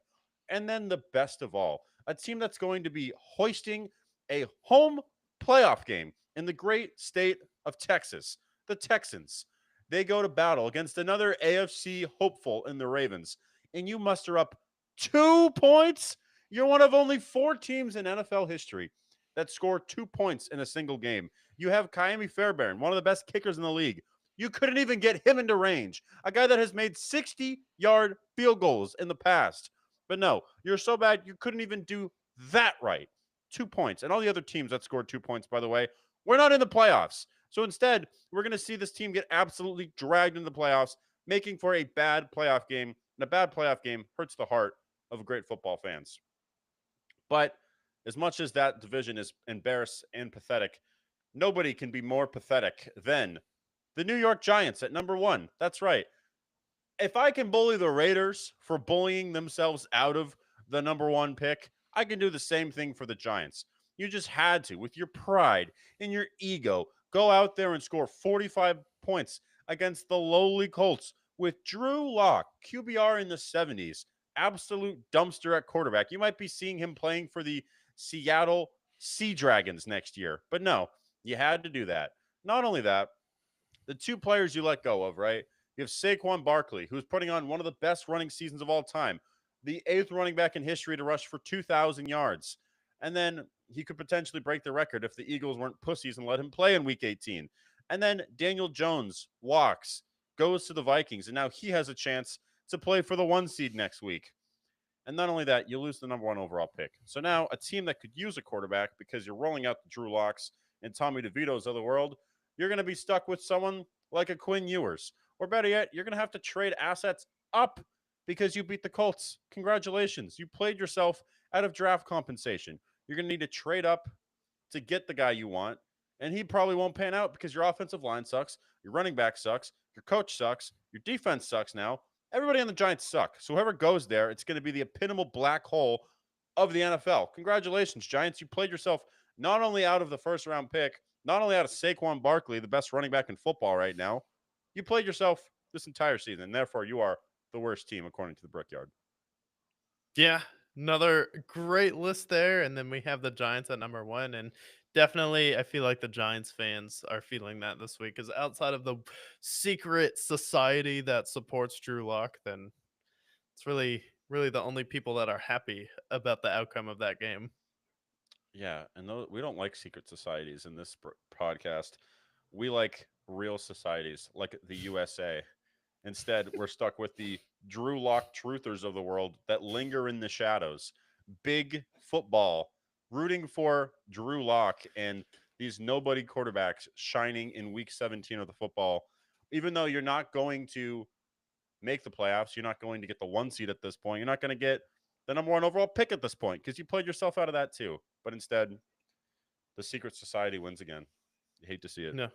And then the best of all, a team that's going to be hoisting a home playoff game in the great state of Texas, the Texans. They go to battle against another AFC hopeful in the Ravens, and you muster up 2 points. You're one of only 4 teams in NFL history that score 2 points in a single game. You have Kaimi Fairbairn, one of the best kickers in the league. You couldn't even get him into range. A guy that has made 60-yard field goals in the past. But no, you're so bad you couldn't even do that right. 2 points. And all the other teams that scored 2 points, by the way, we're not in the playoffs. So instead, we're going to see this team get absolutely dragged into the playoffs, making for a bad playoff game. And a bad playoff game hurts the heart of great football fans. But as much as that division is embarrassed and pathetic, nobody can be more pathetic than the New York Giants at number 1. That's right. If I can bully the Raiders for bullying themselves out of the number 1 pick, I can do the same thing for the Giants. You just had to, with your pride and your ego, go out there and score 45 points against the lowly Colts with Drew Lock, QBR in the 70s, absolute dumpster at quarterback. You might be seeing him playing for the Seattle Sea Dragons next year, but no, you had to do that. Not only that, the 2 players you let go of, right? You have Saquon Barkley, who's putting on one of the best running seasons of all time, the 8th running back in history to rush for 2,000 yards. And then he could potentially break the record if the Eagles weren't pussies and let him play in week 18. And then Daniel Jones walks, goes to the Vikings, and now he has a chance to play for the 1 seed next week. And not only that, you lose the number 1 overall pick. So now a team that could use a quarterback because you're rolling out the Drew Locks and Tommy DeVitos of the world, you're going to be stuck with someone like a Quinn Ewers. Or better yet, you're going to have to trade assets up because you beat the Colts. Congratulations. You played yourself out of draft compensation. You're going to need to trade up to get the guy you want. And he probably won't pan out because your offensive line sucks, your running back sucks, your coach sucks, your defense sucks now. Everybody on the Giants suck. So whoever goes there, it's going to be the epitomal black hole of the NFL. Congratulations, Giants. You played yourself not only out of the first round pick, not only out of Saquon Barkley, the best running back in football right now, you played yourself this entire season. And therefore, you are the worst team, according to the Brickyard. Yeah, another great list there. And then we have the Giants at number 1. And definitely, I feel like the Giants fans are feeling that this week because outside of the secret society that supports Drew Lock, then it's really the only people that are happy about the outcome of that game. Yeah, and we don't like secret societies in this podcast. We like real societies, like the USA. Instead, we're stuck with the Drew Lock truthers of the world that linger in the shadows. Big football, rooting for Drew Lock and these nobody quarterbacks shining in week 17 of the football. Even though you're not going to make the playoffs, you're not going to get the 1 seed at this point. You're not going to get the number 1 overall pick at this point because you played yourself out of that too. But instead, the secret society wins again. You hate to see it. No,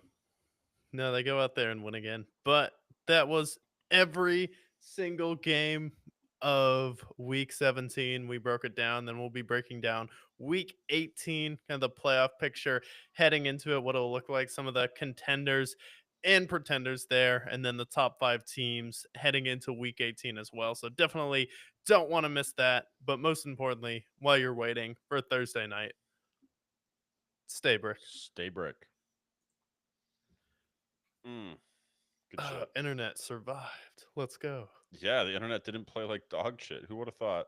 no, they go out there and win again. But that was every single game of week 17. We broke it down. Then we'll be breaking down week 18, kind of the playoff picture heading into it, what it'll look like, some of the contenders and pretenders there, and then the top 5 teams heading into week 18 as well. So definitely don't want to miss that. But most importantly, while you're waiting for Thursday night, stay brick. Stay brick. Good shit. Internet survived. Let's go. Yeah, the internet didn't play like dog shit. Who would have thought?